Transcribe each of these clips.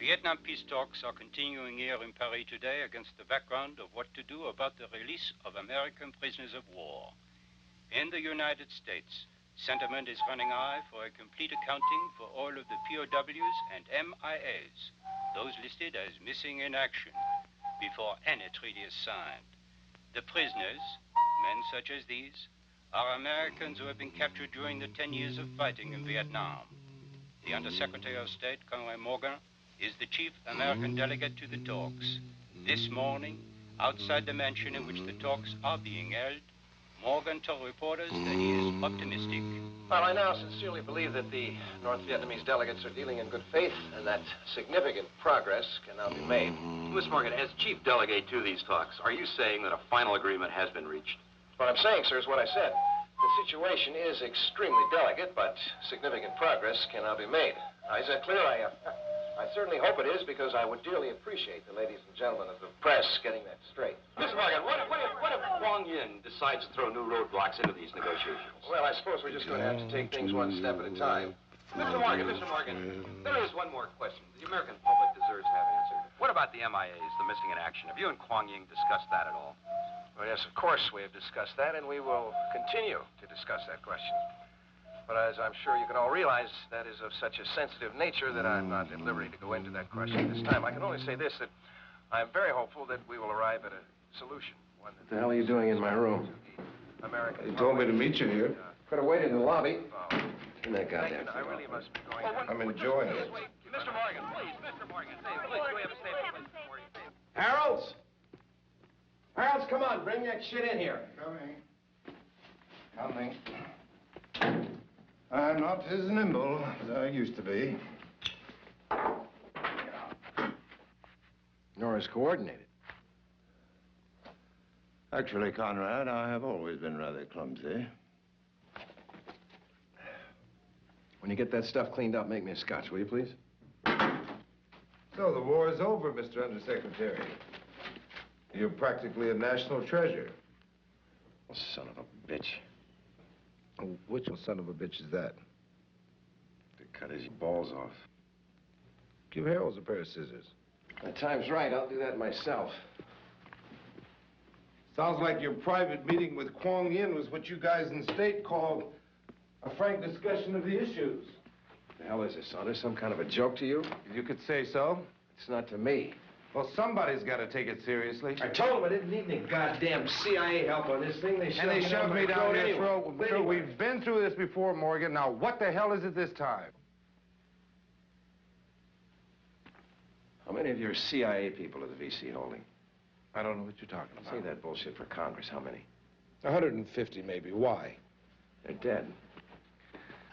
Vietnam peace talks are continuing here in Paris today against the background of what to do about the release of American prisoners of war. In the United States, sentiment is running high for a complete accounting for all of the POWs and MIAs, those listed as missing in action, before any treaty is signed. The prisoners, men such as these, are Americans who have been captured during the 10 years of fighting in Vietnam. The Undersecretary of State, Conrad Morgan, is the chief American delegate to the talks. This morning, outside the mansion in which the talks are being held, Morgan told reporters that he is optimistic. Well, I now sincerely believe that the North Vietnamese delegates are dealing in good faith and that significant progress can now be made. Mr. Morgan, as chief delegate to these talks, are you saying that a final agreement has been reached? What I'm saying, sir, is what I said. The situation is extremely delicate, but significant progress can now be made. Now, is that clear? I certainly hope it is, because I would dearly appreciate the ladies and gentlemen of the press getting that straight. Mr. Morgan, what if Kwong Yin decides to throw new roadblocks into these negotiations? Well, I suppose we're just going to have to take things one step at a time. Mr. Morgan, there is one more question the American public deserves to have answered. What about the MIAs, the missing in action? Have you and Kwong Yin discussed that at all? Well, yes, of course we have discussed that, and we will continue to discuss that question. But as I'm sure you can all realize, that is of such a sensitive nature that I'm not at liberty to go into that question this time. I can only say this, that I'm very hopeful that we will arrive at a solution. One that... What the hell are you doing in my room? American... He told me to meet you here. Could have waited in the lobby. In that goddamn I really must be going... I'm enjoying it. Mr. Morgan, please, Mr. Morgan, please, do we have a statement, please? Harold's! Harold's, come on, bring that shit in here. Coming. I'm not as nimble as I used to be. Nor as coordinated. Actually, Conrad, I have always been rather clumsy. When you get that stuff cleaned up, make me a scotch, will you, please? So the war is over, Mr. Undersecretary. You're practically a national treasure. Oh, son of a bitch. Which son of a bitch is that? To cut his balls off. Give Harold a pair of scissors. The time's right. I'll do that myself. Sounds like your private meeting with Kwong Yin was what you guys in state called a frank discussion of the issues. The hell is this, Saunders? Some kind of a joke to you? You could say so. It's not to me. Well, somebody's got to take it seriously. I told them I didn't need any goddamn CIA help on this thing. They shoved me down your throat. Anyway. We've been through this before, Morgan. Now, what the hell is it this time? How many of your CIA people are the VC holding? I don't know what you're talking about. Say that bullshit for Congress. How many? 150, maybe. Why? They're dead.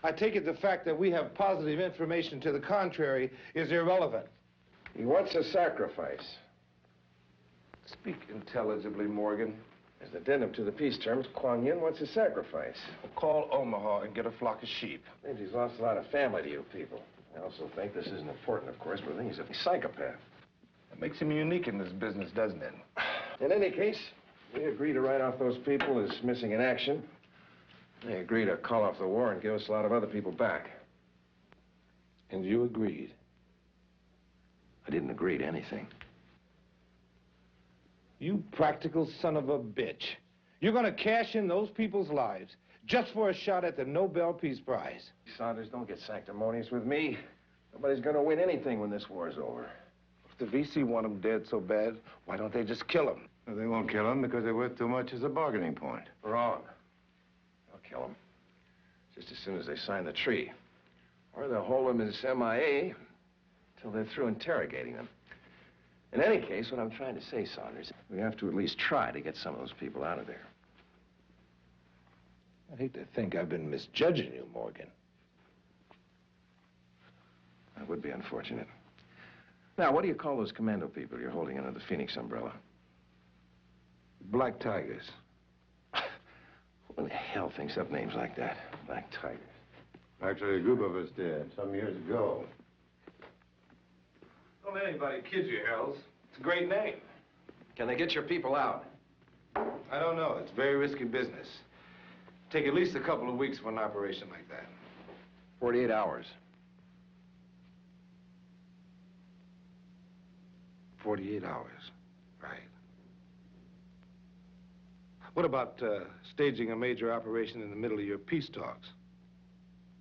I take it the fact that we have positive information to the contrary is irrelevant. He wants a sacrifice. Speak intelligibly, Morgan. As the addendum to the peace terms, Kwong Yin wants a sacrifice. Well, call Omaha and get a flock of sheep. Maybe he's lost a lot of family to you people. I also think this isn't important, of course, but I think he's a psychopath. That makes him unique in this business, doesn't it? In any case, we agree to write off those people as missing in action. They agree to call off the war and give us a lot of other people back. And you agreed? I didn't agree to anything. You practical son of a bitch. You're gonna cash in those people's lives just for a shot at the Nobel Peace Prize. Saunders, don't get sanctimonious with me. Nobody's gonna win anything when this war's over. If the VC want him dead so bad, why don't they just kill him? Well, they won't kill him because they're worth too much as a bargaining point. Wrong. They'll kill him just as soon as they sign the treaty. Or they'll hold him as MIA till they're through interrogating them. In any case, what I'm trying to say, Saunders, we have to at least try to get some of those people out of there. I hate to think I've been misjudging you, Morgan. That would be unfortunate. Now, what do you call those commando people you're holding under the Phoenix umbrella? Black Tigers. Who in the hell thinks up names like that? Black Tigers. Actually, a group of us did, some years ago. Don't let anybody kid you, Harold. It's a great name. Can they get your people out? I don't know. It's very risky business. Take at least a couple of weeks for an operation like that. 48 hours. 48 hours. Right. What about staging a major operation in the middle of your peace talks?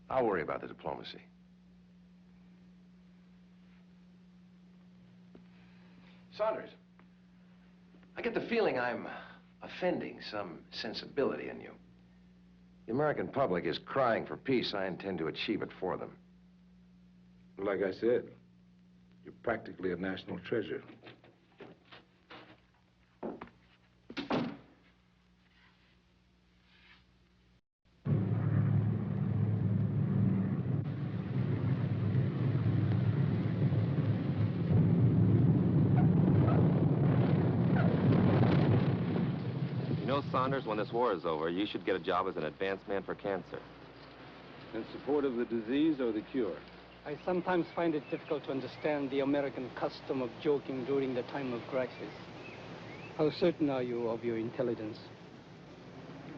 I'll worry about the diplomacy. Saunders, I get the feeling I'm offending some sensibility in you. The American public is crying for peace. I intend to achieve it for them. Like I said, you're practically a national treasure. You know, Saunders, when this war is over, you should get a job as an advanced man for cancer. In support of the disease or the cure? I sometimes find it difficult to understand the American custom of joking during the time of crisis. How certain are you of your intelligence?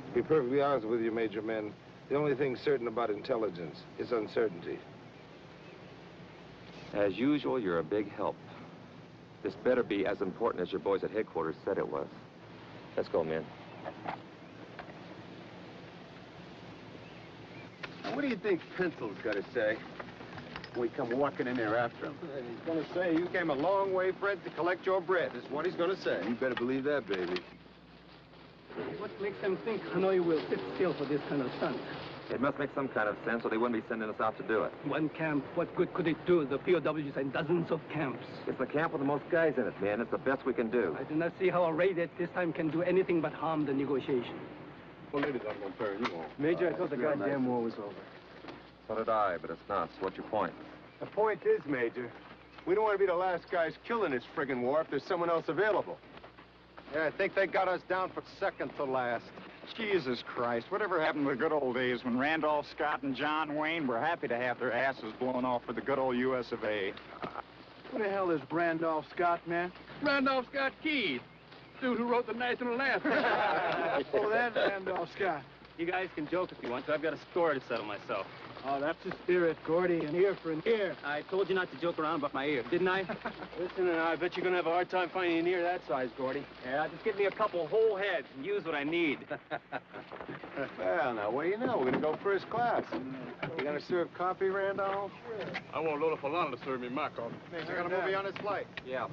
To be perfectly honest with you, Major Men, the only thing certain about intelligence is uncertainty. As usual, you're a big help. This better be as important as your boys at headquarters said it was. Let's go, men. Now, what do you think Pencil's got to say when we come walking in there after him? He's going to say you came a long way, Fred, to collect your bread. Is what he's going to say. You better believe that, baby. What makes them think Hanoi will sit still for this kind of stunt? It must make some kind of sense, or they wouldn't be sending us out to do it. One camp, what good could it do? The POWs and dozens of camps. It's the camp with the most guys in it, man. It's the best we can do. I do not see how a raid at this time can do anything but harm the negotiation. Well, ladies, I'm going to bury you all. Major, I thought the goddamn war was over. So did I, but it's not. So what's your point? The point is, Major, we don't want to be the last guys killing this friggin' war if there's someone else available. Yeah, I think they got us down for second to last. Jesus Christ, whatever happened to the good old days when Randolph Scott and John Wayne were happy to have their asses blown off for the good old U.S. of A. Who the hell is Randolph Scott, man? Randolph Scott Keys, dude who wrote the national anthem. Oh, that Randolph Scott. You guys can joke if you want to. I've got a score to settle myself. Oh, that's the spirit, Gordy. An ear for an ear. I told you not to joke around about my ear, didn't I? Listen, I bet you're going to have a hard time finding an ear that size, Gordy. Yeah, just give me a couple whole heads and use what I need. Well, now, what do you know? We're going to go first class. You going to serve coffee, Randolph? I want Lola Falana to serve me my coffee. I got a movie on his flight. Yeah.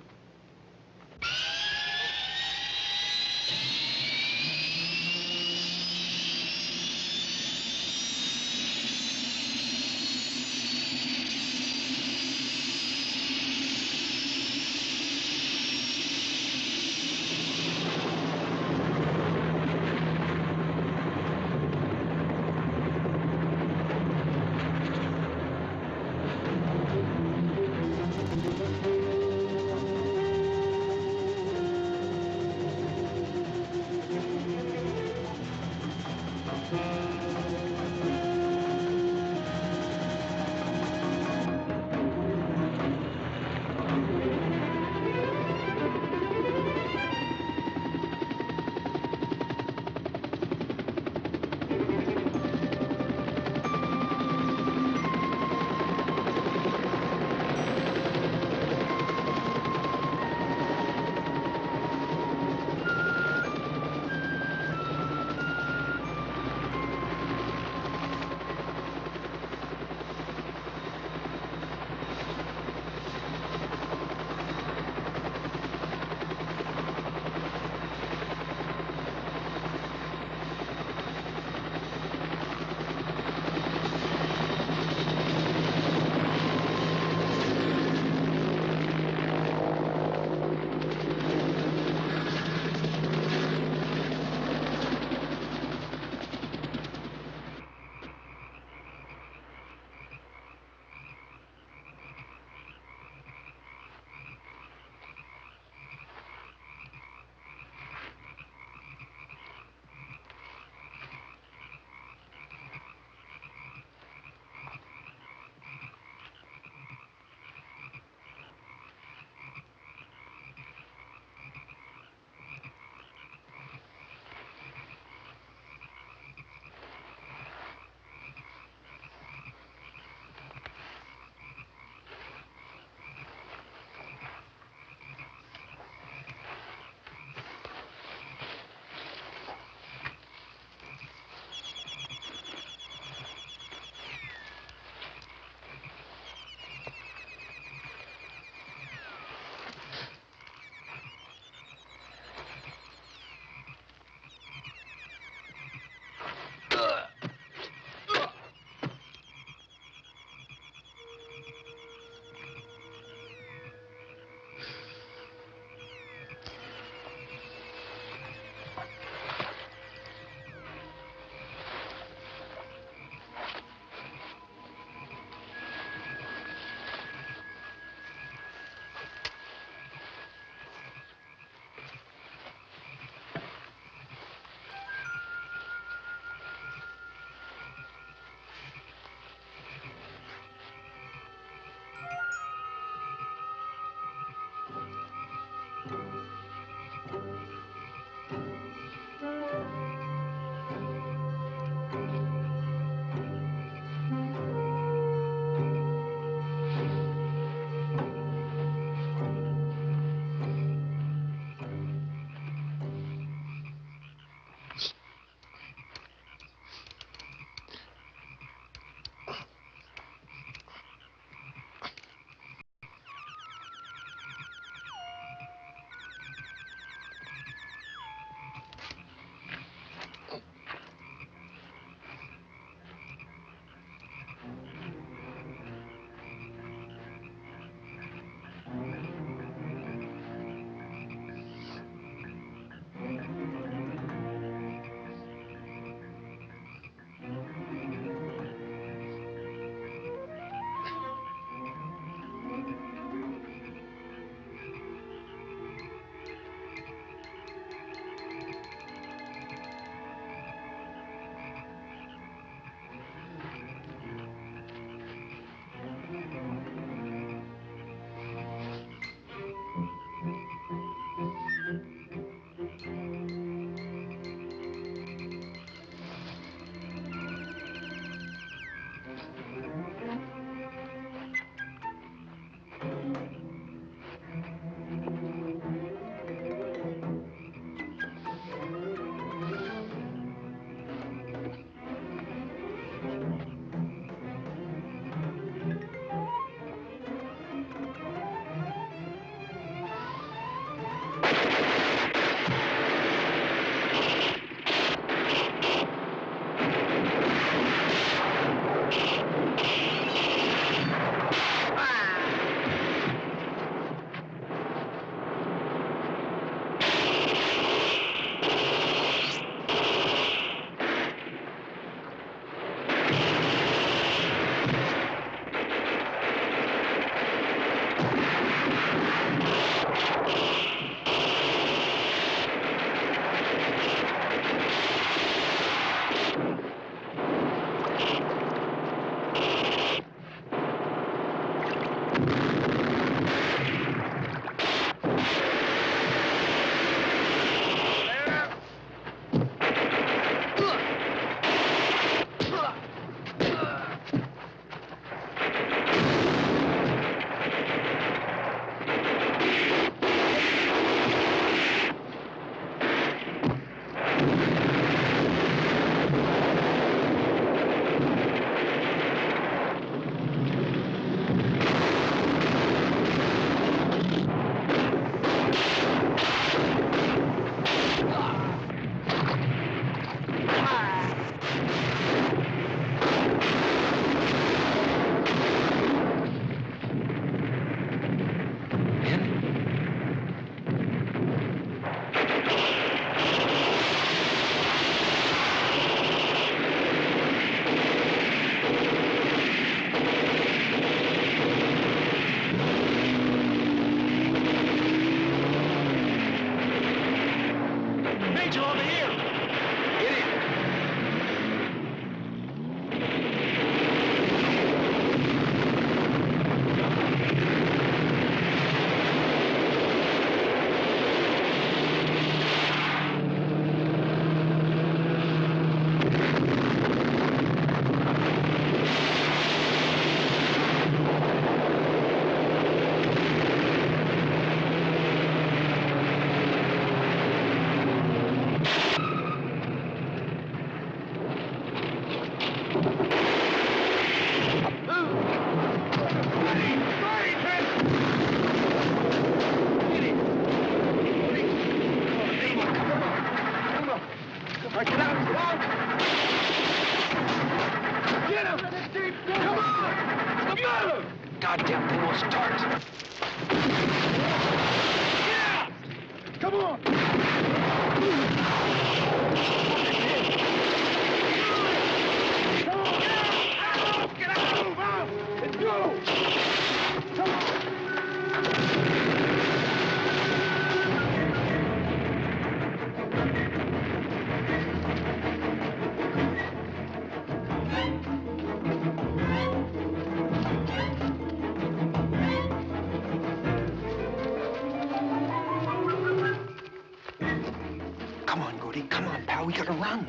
Come on, Gordy. Come on, pal. We gotta run.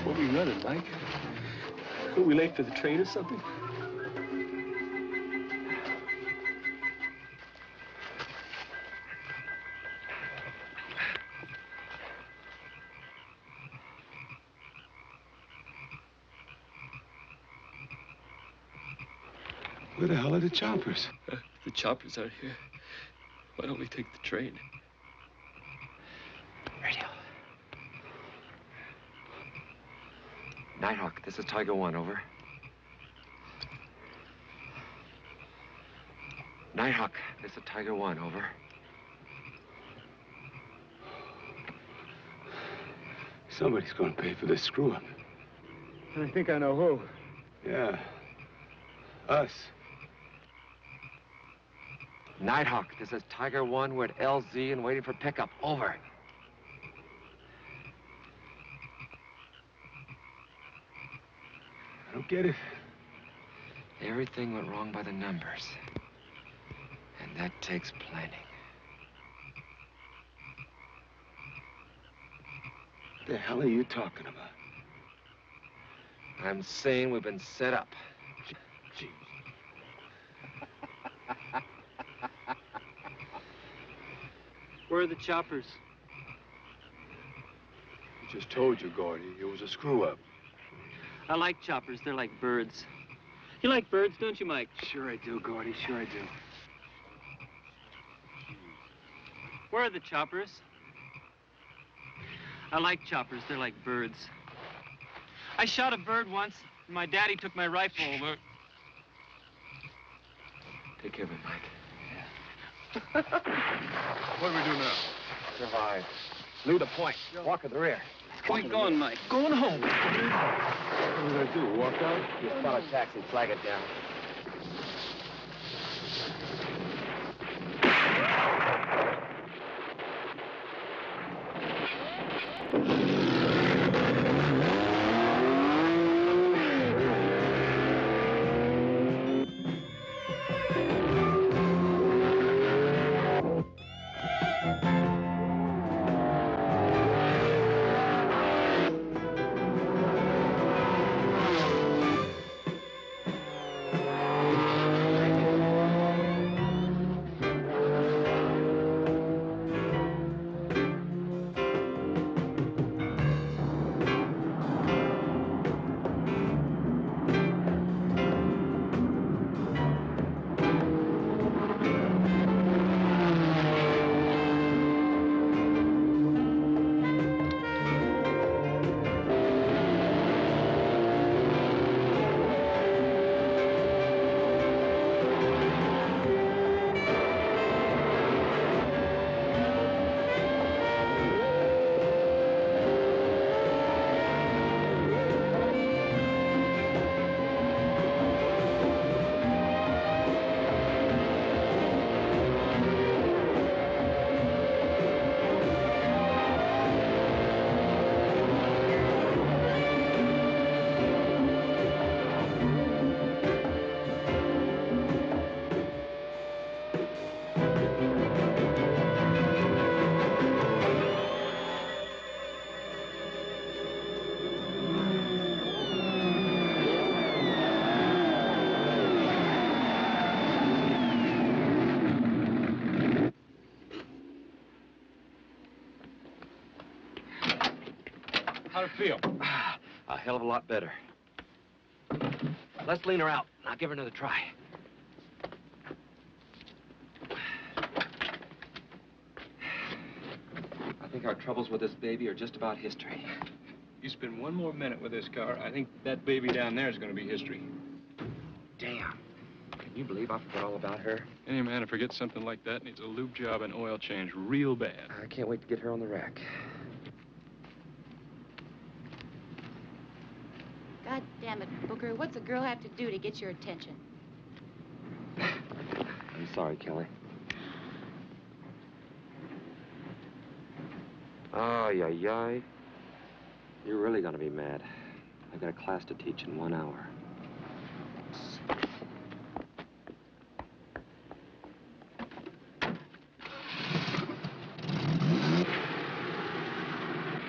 What are we running, Mike? Are we late for the train or something? Where the hell are the choppers? The choppers aren't here. Why don't we take the train? Radio. Nighthawk, this is Tiger 1, over. Nighthawk, this is Tiger 1, over. Somebody's gonna pay for this screw-up. I think I know who. Yeah. Us. Nighthawk, this is Tiger 1. We're at LZ and waiting for pickup. Over. I don't get it. Everything went wrong by the numbers. And that takes planning. What the hell are you talking about? I'm saying we've been set up. Gee. Where are the choppers? I just told you, Gordy. It was a screw-up. I like choppers. They're like birds. You like birds, don't you, Mike? Sure I do, Gordy. Sure I do. Where are the choppers? I like choppers. They're like birds. I shot a bird once, and my daddy took my rifle over. Take care of it, Mike. What do we do now? Survive. Lead the point. Walk at the rear. Where you going, Mike? Going home. What are we gonna do? Walk out? You spot a taxi, flag it down. How'd it feel? A hell of a lot better. Let's lean her out. I'll give her another try. I think our troubles with this baby are just about history. You spend one more minute with this car, I think that baby down there is going to be history. Damn. Can you believe I forgot all about her? Any man who forgets something like that needs a lube job and oil change real bad. I can't wait to get her on the rack. God damn it, Booker. What's a girl have to do to get your attention? I'm sorry, Kelly. Ay, ay, ay. You're really gonna be mad. I've got a class to teach in 1 hour.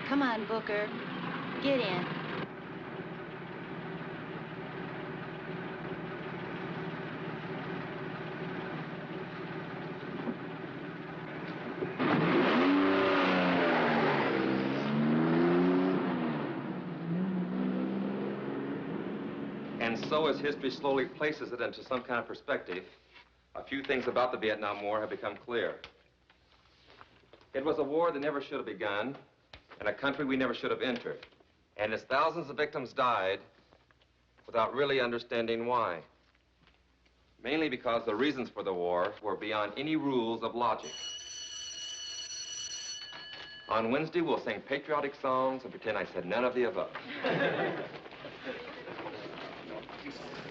Come on, Booker. Get in. And so as history slowly places it into some kind of perspective, a few things about the Vietnam War have become clear. It was a war that never should have begun, and a country we never should have entered. And as thousands of victims died without really understanding why. Mainly because the reasons for the war were beyond any rules of logic. On Wednesday, we'll sing patriotic songs and pretend I said none of the above.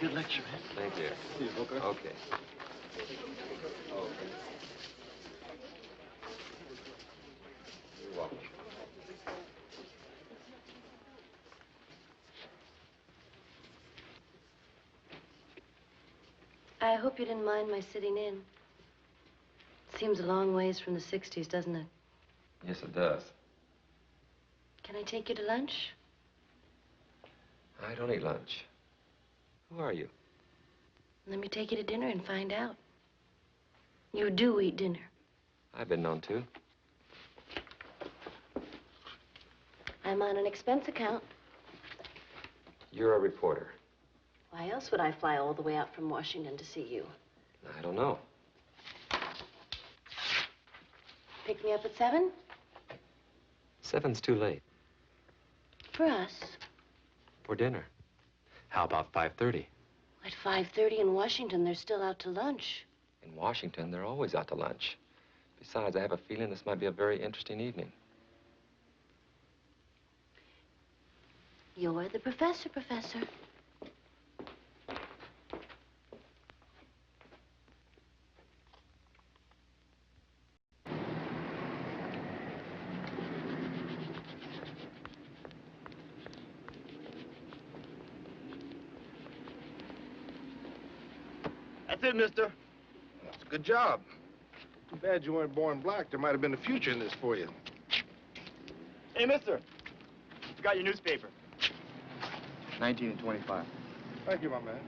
Good lecture, man. Thank you. See you, Booker. Okay. You're welcome. I hope you didn't mind my sitting in. Seems a long ways from the 60s, doesn't it? Yes, it does. Can I take you to lunch? I don't eat lunch. Who are you? Let me take you to dinner and find out. You do eat dinner. I've been known to. I'm on an expense account. You're a reporter. Why else would I fly all the way out from Washington to see you? I don't know. Pick me up at 7? 7's too late. For us. For dinner. How about 5:30? At 5:30 in Washington, they're still out to lunch. In Washington, they're always out to lunch. Besides, I have a feeling this might be a very interesting evening. You're the professor, Professor. That's it, mister. That's a good job. Too bad you weren't born black. There might have been a future in this for you. Hey, mister. Forgot your newspaper. 19 and 25. Thank you, my man.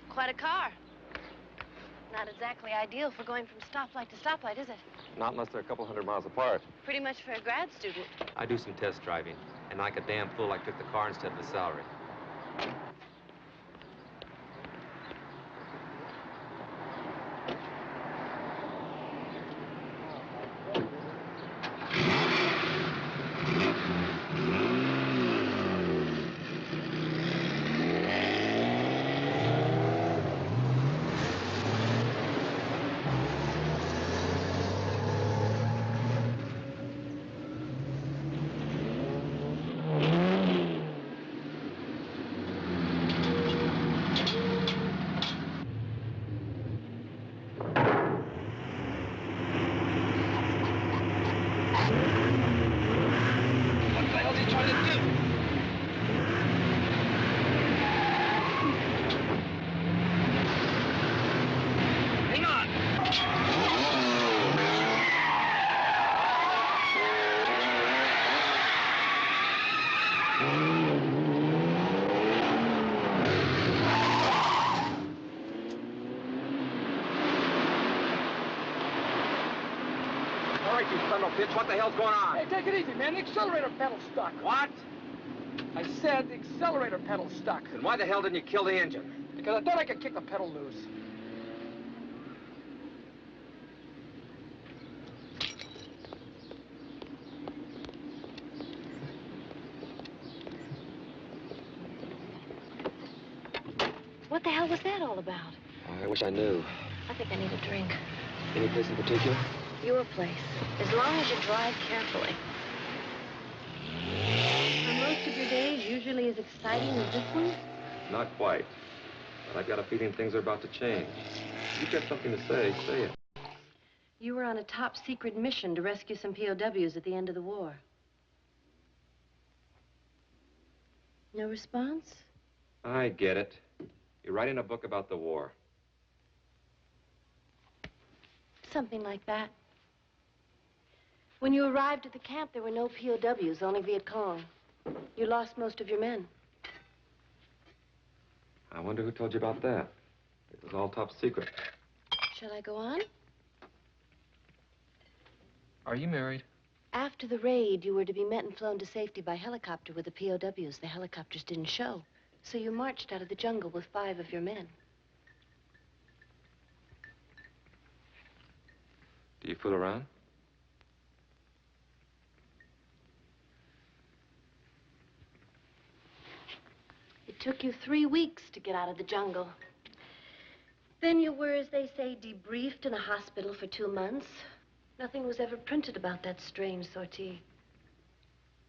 Quite a car. Not exactly ideal for going from stoplight to stoplight, is it? Not unless they're a couple hundred miles apart. Pretty much for a grad student. I do some test driving, and like a damn fool, I took the car instead of the salary. Bitch, what the hell's going on? Hey, take it easy, man. The accelerator pedal's stuck. What? I said the accelerator pedal's stuck. Then why the hell didn't you kill the engine? Because I thought I could kick the pedal loose. What the hell was that all about? I wish I knew. I think I need a drink. Any place in particular? Your place. As long as you drive carefully. Are most of your days usually as exciting as this one? Not quite. But I've got a feeling things are about to change. You've got something to say it. You were on a top-secret mission to rescue some POWs at the end of the war. No response? I get it. You're writing a book about the war. Something like that. When you arrived at the camp, there were no POWs, only Viet Cong. You lost most of your men. I wonder who told you about that. It was all top secret. Shall I go on? Are you married? After the raid, you were to be met and flown to safety by helicopter with the POWs. The helicopters didn't show. So you marched out of the jungle with 5 of your men. Do you fool around? It took you 3 weeks to get out of the jungle. Then you were, as they say, debriefed in a hospital for 2 months. Nothing was ever printed about that strange sortie.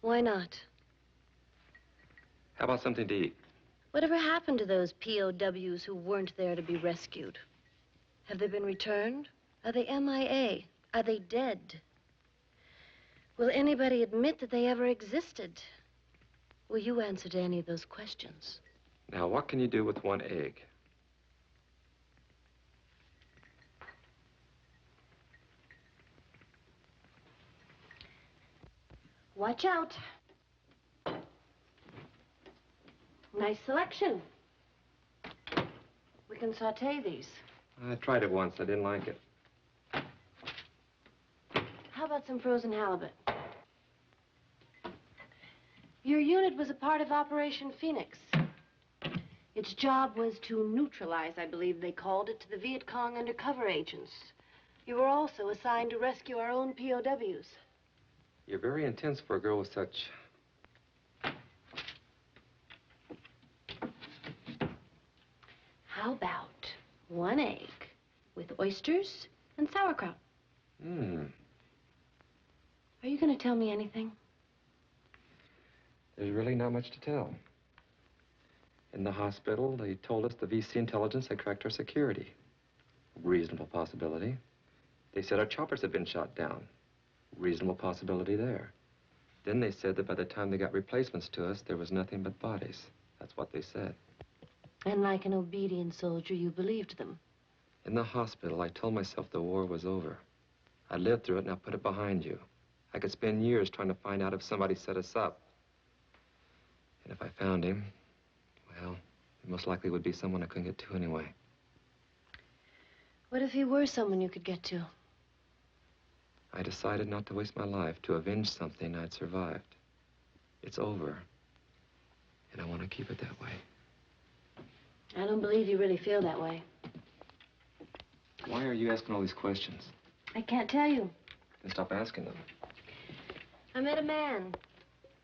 Why not? How about something to eat? Whatever happened to those POWs who weren't there to be rescued? Have they been returned? Are they MIA? Are they dead? Will anybody admit that they ever existed? Will you answer to any of those questions? Now, what can you do with 1 egg? Watch out. Nice selection. We can saute these. I tried it once. I didn't like it. How about some frozen halibut? Your unit was a part of Operation Phoenix. Its job was to neutralize, I believe they called it, to the Viet Cong undercover agents. You were also assigned to rescue our own POWs. You're very intense for a girl with such... How about 1 egg with oysters and sauerkraut? Are you going to tell me anything? There's really not much to tell. In the hospital, they told us the VC intelligence had cracked our security. Reasonable possibility. They said our choppers had been shot down. Reasonable possibility there. Then they said that by the time they got replacements to us, there was nothing but bodies. That's what they said. And like an obedient soldier, you believed them. In the hospital, I told myself the war was over. I lived through it, and I put it behind you. I could spend years trying to find out if somebody set us up. And if I found him, well, it most likely would be someone I couldn't get to anyway. What if he were someone you could get to? I decided not to waste my life to avenge something I'd survived. It's over. And I want to keep it that way. I don't believe you really feel that way. Why are you asking all these questions? I can't tell you. Then stop asking them. I met a man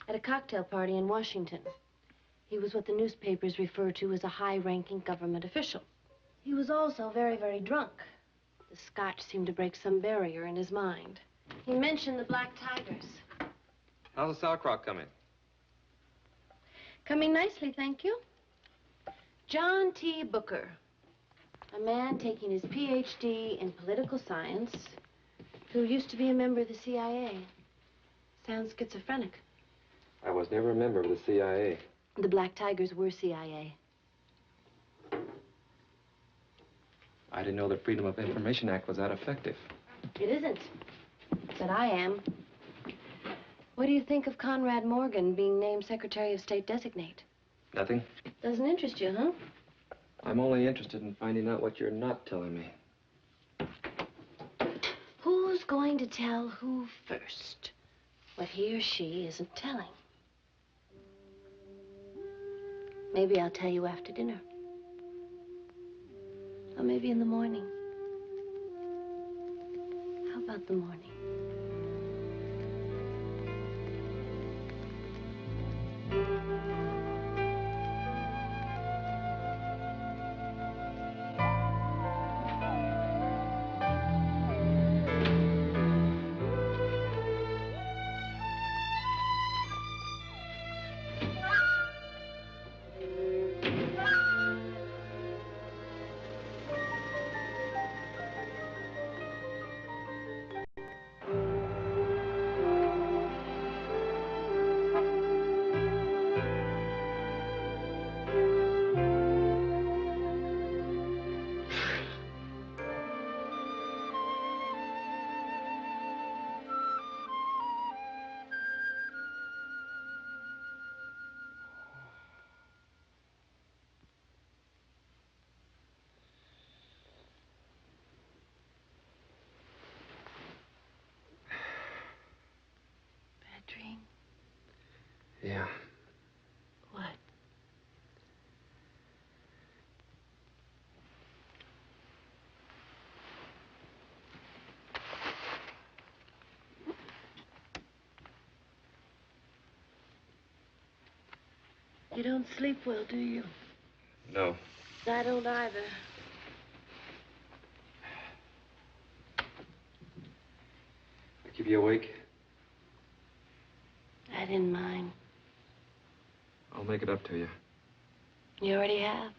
at a cocktail party in Washington. He was what the newspapers refer to as a high-ranking government official. He was also very, very drunk. The scotch seemed to break some barrier in his mind. He mentioned the Black Tigers. How's the sauerkraut coming? Coming nicely, thank you. John T. Booker, a man taking his Ph.D. in political science, who used to be a member of the CIA. Sounds schizophrenic. I was never a member of the CIA. The Black Tigers were CIA. I didn't know the Freedom of Information Act was that effective. It isn't. But I am. What do you think of Conrad Morgan being named Secretary of State Designate? Nothing. Doesn't interest you, huh? I'm only interested in finding out what you're not telling me. Who's going to tell who first? What he or she isn't telling. Maybe I'll tell you after dinner. Or maybe in the morning. How about the morning? Dream? Yeah. What? You don't sleep well, do you? No. I don't either. I keep you awake? I didn't mind. I'll make it up to you. You already have.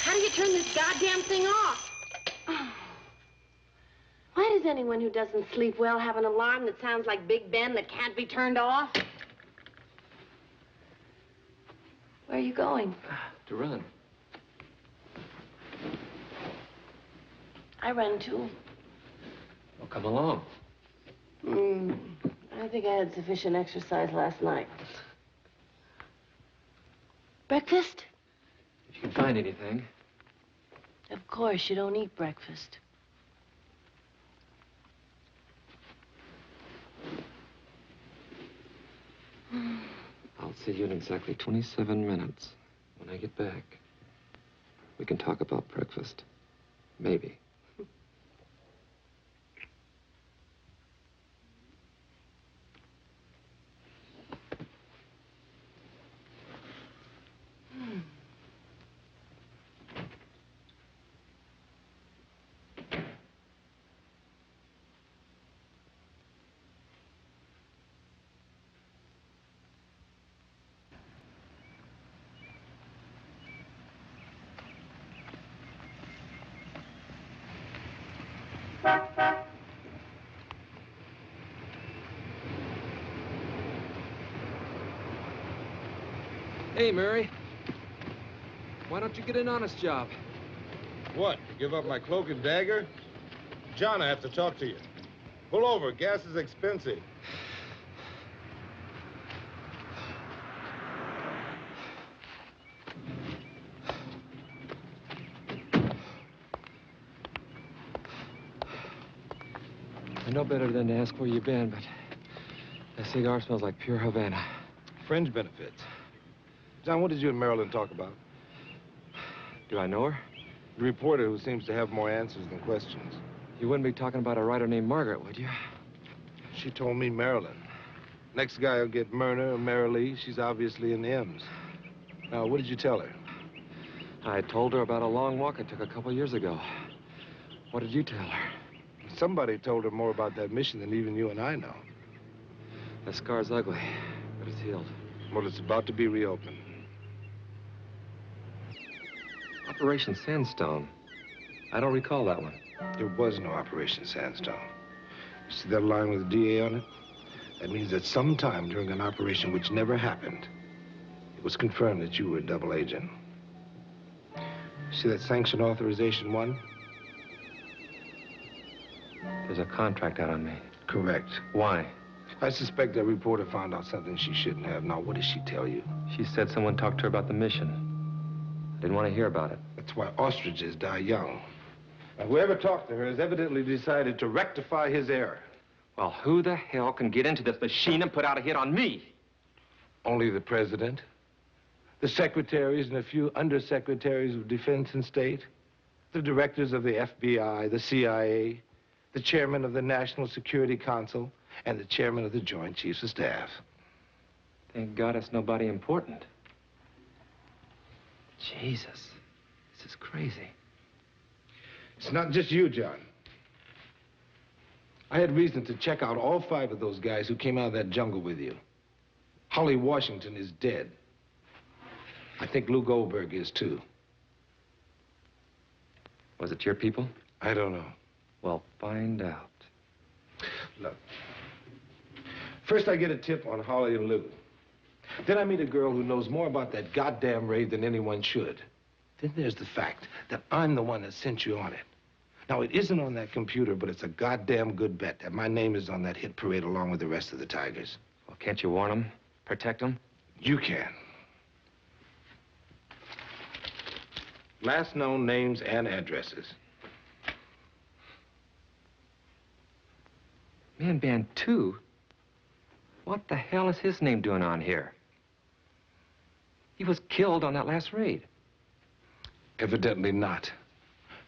How do you turn this goddamn thing off? Why does anyone who doesn't sleep well have an alarm that sounds like Big Ben that can't be turned off? Where are you going? To run. I run too. Well, come along. I think I had sufficient exercise last night. Breakfast? If you can find anything. Of course, you don't eat breakfast. I'll see you in exactly 27 minutes. When I get back, we can talk about breakfast. Maybe. Hey, Mary. Why don't you get an honest job? What, to give up my cloak and dagger? John, I have to talk to you. Pull over. Gas is expensive. know better than to ask where you've been, but that cigar smells like pure Havana. Fringe benefits. John, what did you and Marilyn talk about? Do I know her? The reporter who seems to have more answers than questions. You wouldn't be talking about a writer named Margaret, would you? She told me Marilyn. Next guy will get Myrna or Marilee. She's obviously in the M's. Now, what did you tell her? I told her about a long walk I took a couple years ago. What did you tell her? Somebody told her more about that mission than even you and I know. The scar's ugly, but it's healed. Well, it's about to be reopened. Operation Sandstone. I don't recall that one. There was no Operation Sandstone. You see that line with the DA on it? That means that sometime during an operation which never happened, it was confirmed that you were a double agent. See that sanction authorization one? There's a contract out on me. Correct. Why? I suspect that reporter found out something she shouldn't have. Now, what did she tell you? She said someone talked to her about the mission. I didn't want to hear about it. That's why ostriches die young. Now, whoever talked to her has evidently decided to rectify his error. Well, who the hell can get into this machine and put out a hit on me? Only the president, the secretaries and a few undersecretaries of Defense and State, the directors of the FBI, the CIA, the chairman of the National Security Council, and the chairman of the Joint Chiefs of Staff. Thank God it's nobody important. Jesus, this is crazy. It's not just you, John. I had reason to check out all 5 of those guys who came out of that jungle with you. Holly Washington is dead. I think Lou Goldberg is, too. Was it your people? I don't know. Well, find out. Look, first I get a tip on Holly and Lou. Then I meet a girl who knows more about that goddamn raid than anyone should. Then there's the fact that I'm the one that sent you on it. Now, it isn't on that computer, but it's a goddamn good bet that my name is on that hit parade along with the rest of the Tigers. Well, can't you warn them? Protect them? You can. Last known names and addresses. Man Band 2? What the hell is his name doing on here? He was killed on that last raid. Evidently not.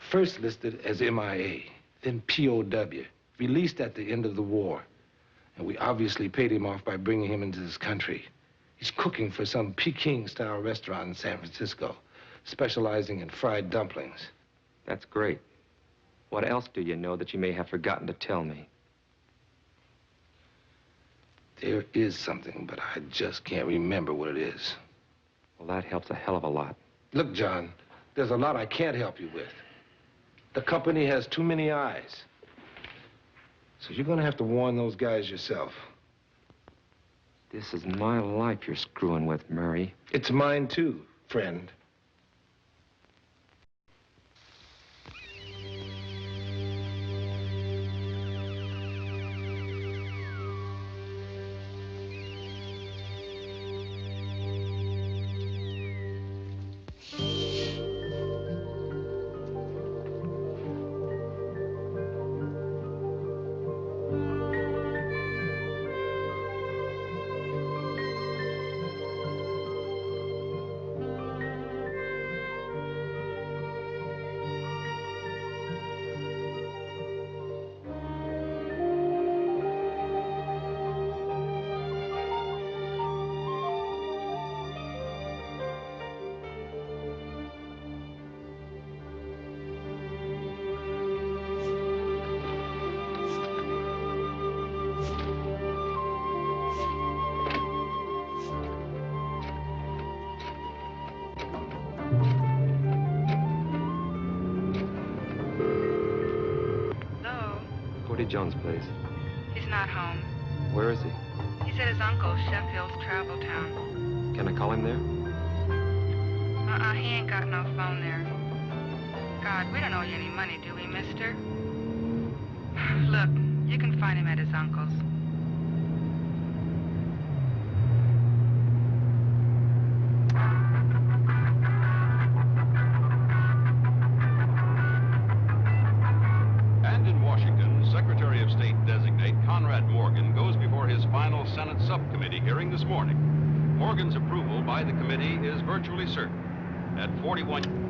First listed as MIA, then POW, released at the end of the war. And we obviously paid him off by bringing him into this country. He's cooking for some Peking-style restaurant in San Francisco, specializing in fried dumplings. That's great. What else do you know that you may have forgotten to tell me? There is something, but I just can't remember what it is. Well, that helps a hell of a lot. Look, John, there's a lot I can't help you with. The company has too many eyes. So you're gonna have to warn those guys yourself. This is my life you're screwing with, Murray. It's mine too, friend. Jones, please. He's not home. Where is he? He's at his uncle's, Sheffield's travel town. Can I call him there? He ain't got no phone there. God, we don't owe you any money, do we, mister? Look, you can find him at his uncle's. Secretary of State designate Conrad Morgan goes before his final Senate subcommittee hearing this morning. Morgan's approval by the committee is virtually certain. At 41...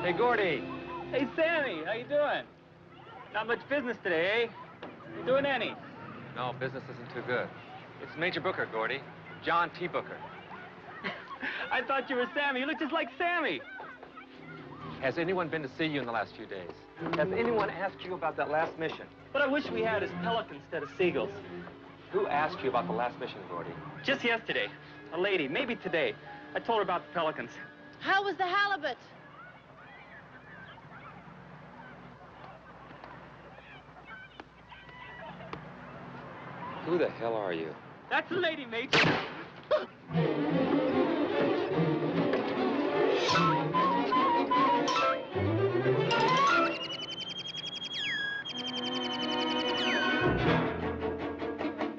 Hey, Gordy. Hey, Sammy. How you doing? Not much business today, eh? You doing any? No, business isn't too good. It's Major Booker, Gordy. John T. Booker. I thought you were Sammy. You look just like Sammy. Has anyone been to see you in the last few days? Has anyone asked you about that last mission? What I wish we had is pelicans instead of seagulls. Who asked you about the last mission, Gordy? Just yesterday. A lady. Maybe today. I told her about the pelicans. How was the halibut? Who the hell are you? That's the lady, Major.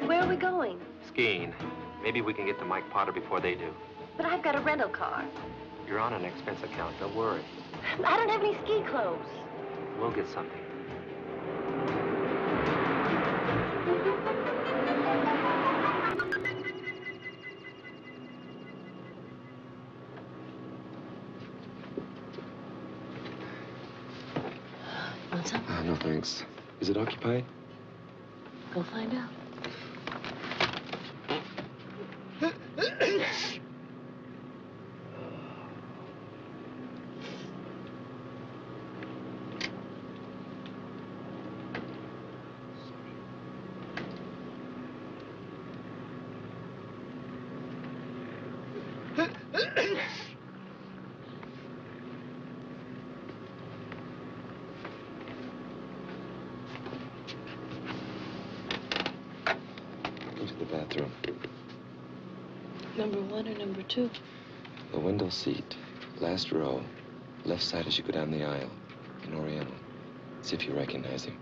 Where are we going? Skiing. Maybe we can get to Mike Potter before they do. But I've got a rental car. You're on an expense account. Don't worry. I don't have any ski clothes. We'll get something. Want some? No, thanks. Is it occupied? Go find out. Go to the bathroom. Number 1 or number 2? The window seat. Last row. Left side as you go down the aisle. In Oriental. See if you recognize him.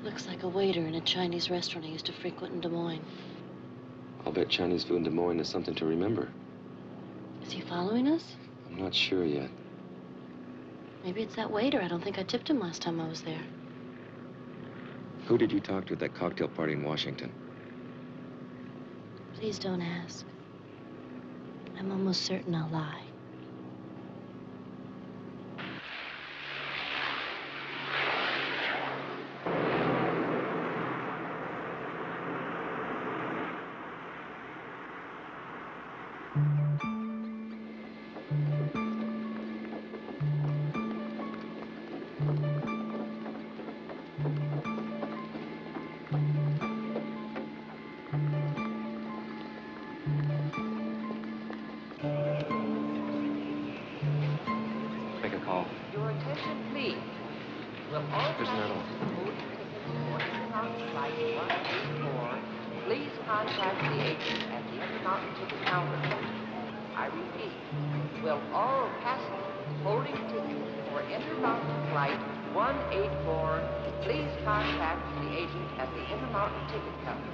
Looks like a waiter in a Chinese restaurant I used to frequent in Des Moines. I'll bet Chinese food in Des Moines is something to remember. Is he following us? I'm not sure yet. Maybe it's that waiter. I don't think I tipped him last time I was there. Who did you talk to at that cocktail party in Washington? Please don't ask. I'm almost certain I'll lie. Make a call. Your attention, please. Will all There's another one. passengers boarding on flight 184 please contact the agent at the Intermountain ticket counter. I repeat, will all passengers holding tickets for Intermountain Flight 184 please contact the agent at the Intermountain ticket counter.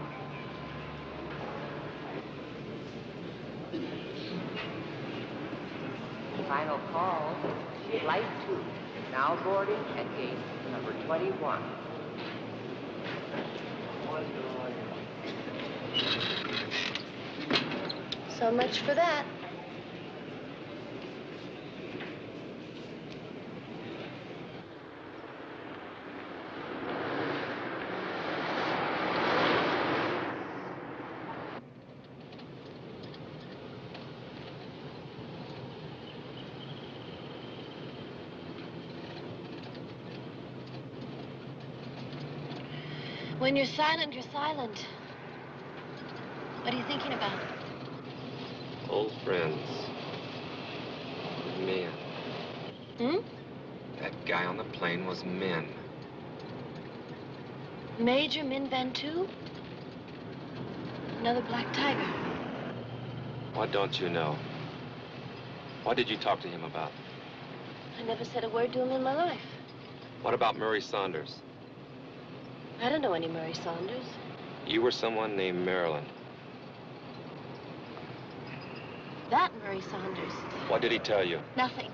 Final call, Flight 2, now boarding at gate number 21. So much for that. When you're silent, you're silent. What are you thinking about? Old friends. Men. Hmm? That guy on the plane was Min. Major Min Van Tu? Another black tiger. What don't you know? What did you talk to him about? I never said a word to him in my life. What about Murray Saunders? I don't know any Murray Saunders. You were someone named Marilyn. That Murray Saunders. What did he tell you? Nothing.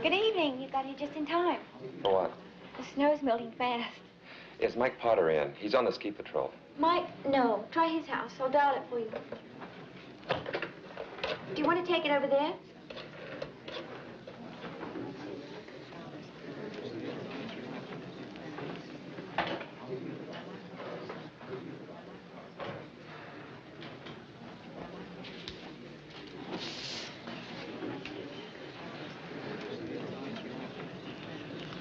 Good evening. You got here just in time. For what? The snow's melting fast. Is Mike Potter in? He's on the ski patrol. Mike, no. Try his house. I'll dial it for you. Do you want to take it over there?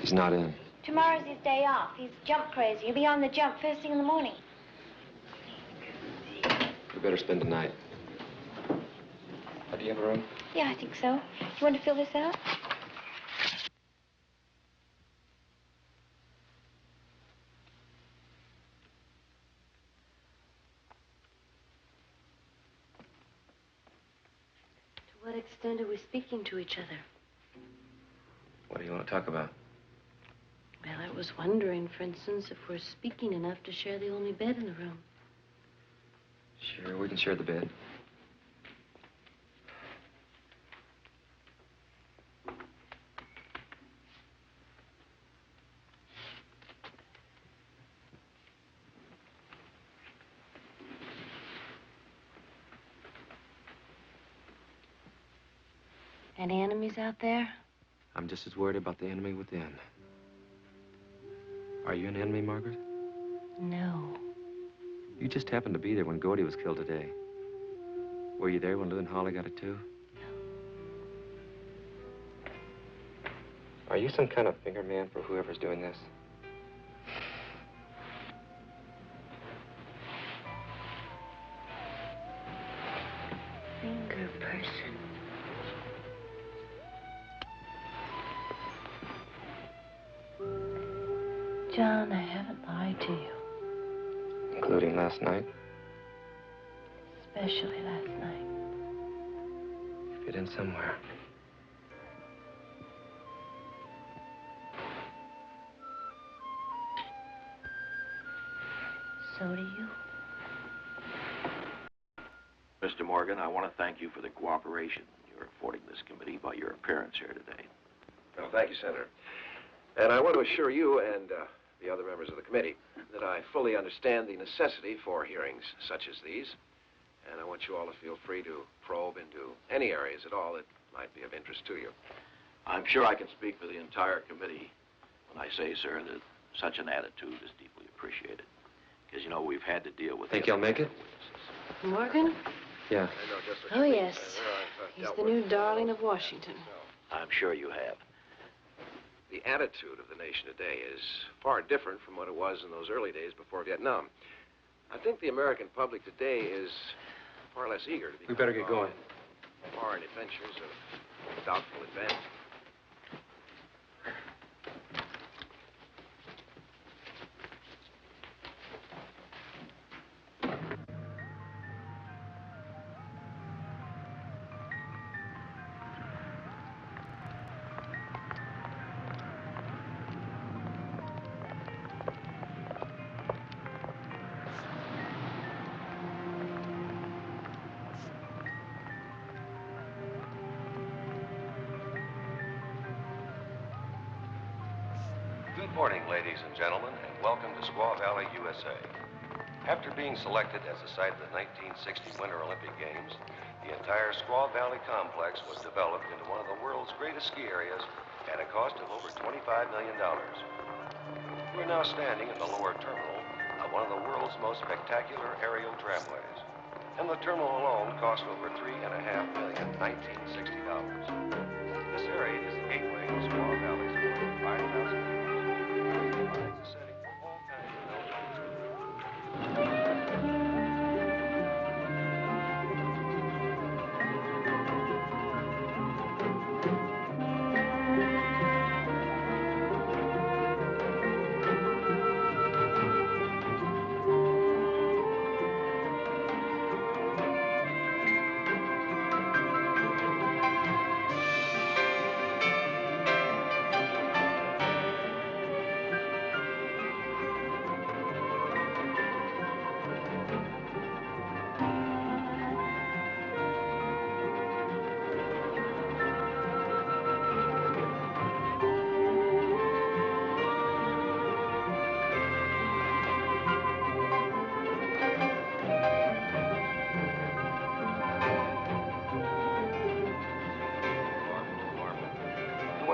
He's not in. Tomorrow's his day off. He's jump crazy. He'll be on the jump first thing in the morning. We better spend the night. Do you have a room? Yeah, I think so. You want to fill this out? To what extent are we speaking to each other? What do you want to talk about? Well, I was wondering, for instance, if we're speaking enough to share the only bed in the room. Sure, we can share the bed. Any enemies out there? I'm just as worried about the enemy within. Are you an enemy, Margaret? No. You just happened to be there when Gordy was killed today. Were you there when Lou and Holly got it, too? No. Are you some kind of finger man for whoever's doing this? Finger person. John, I haven't lied to you. Including last night? Especially last night. You fit in somewhere. So do you. Mr. Morgan, I want to thank you for the cooperation you're affording this committee by your appearance here today. Well, thank you, Senator. And I want to assure you and the other members of the committee that I fully understand the necessity for hearings such as these. And I want you all to feel free to probe into any areas at all that might be of interest to you. I'm sure I can speak for the entire committee when I say, sir, that such an attitude is deeply appreciated. you know, we've had to deal with... Think you'll make it? Morgan? Yeah. Oh, yes. He's the new darling of Washington. I'm sure you have. The attitude of the nation today is far different from what it was in those early days before Vietnam. I think the American public today is far less eager to be... We better get going. Foreign adventures of doubtful advantage. Good morning, ladies and gentlemen, and welcome to Squaw Valley, USA. After being selected as the site of the 1960 Winter Olympic Games, the entire Squaw Valley complex was developed into one of the world's greatest ski areas at a cost of over $25 million. We're now standing in the lower terminal of one of the world's most spectacular aerial tramways. And the terminal alone cost over $3.5 million, 1960 dollars. This area is the gateway to Squaw Valley's more than 5,000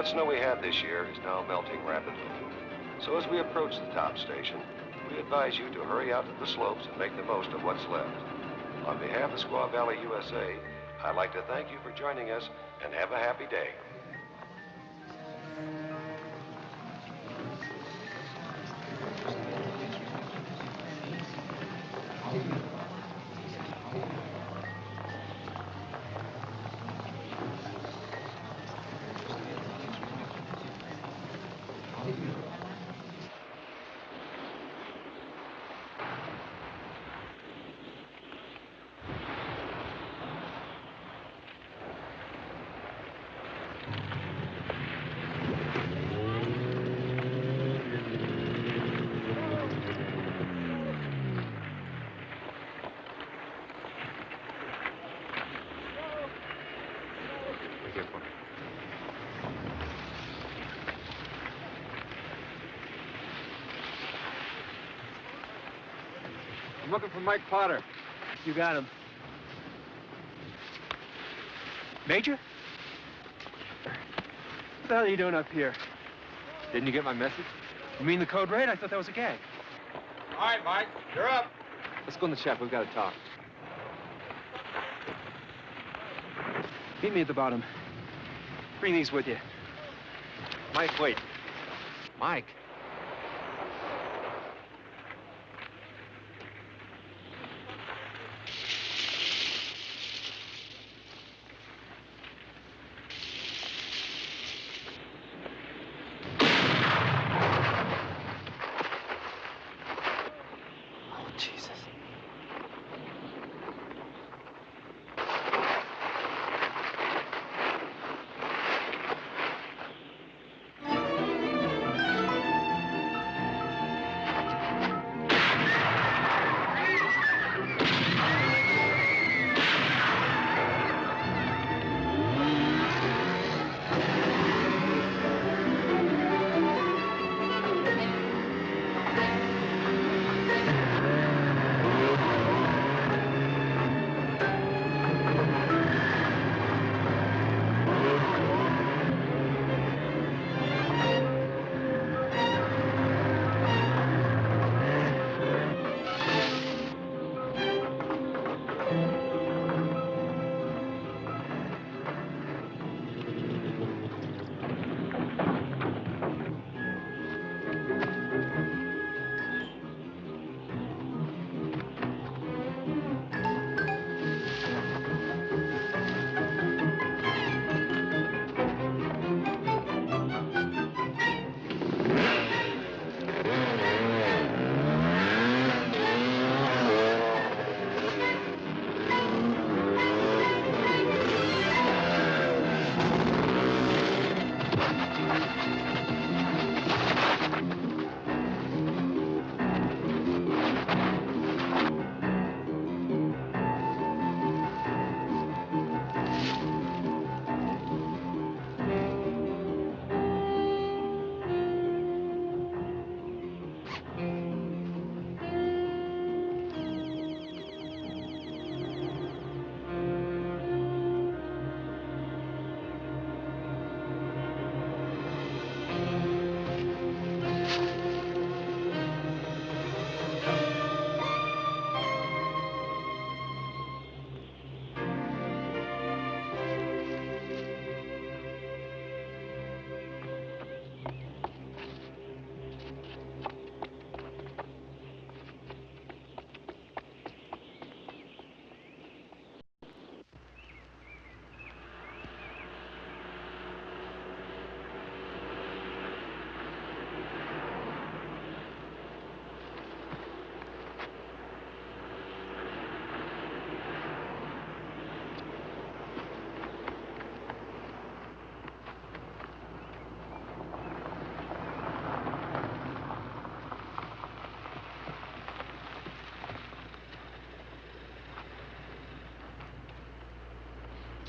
What snow we had this year is now melting rapidly. So as we approach the top station, we advise you to hurry out to the slopes and make the most of what's left. On behalf of Squaw Valley, USA, I'd like to thank you for joining us and have a happy day. I'm looking for Mike Potter. You got him. Major? What the hell are you doing up here? Didn't you get my message? You mean the code red? I thought that was a gag. All right, Mike, you're up. Let's go in the shack. We've got to talk. Meet me at the bottom. Bring these with you. Mike, wait. Mike.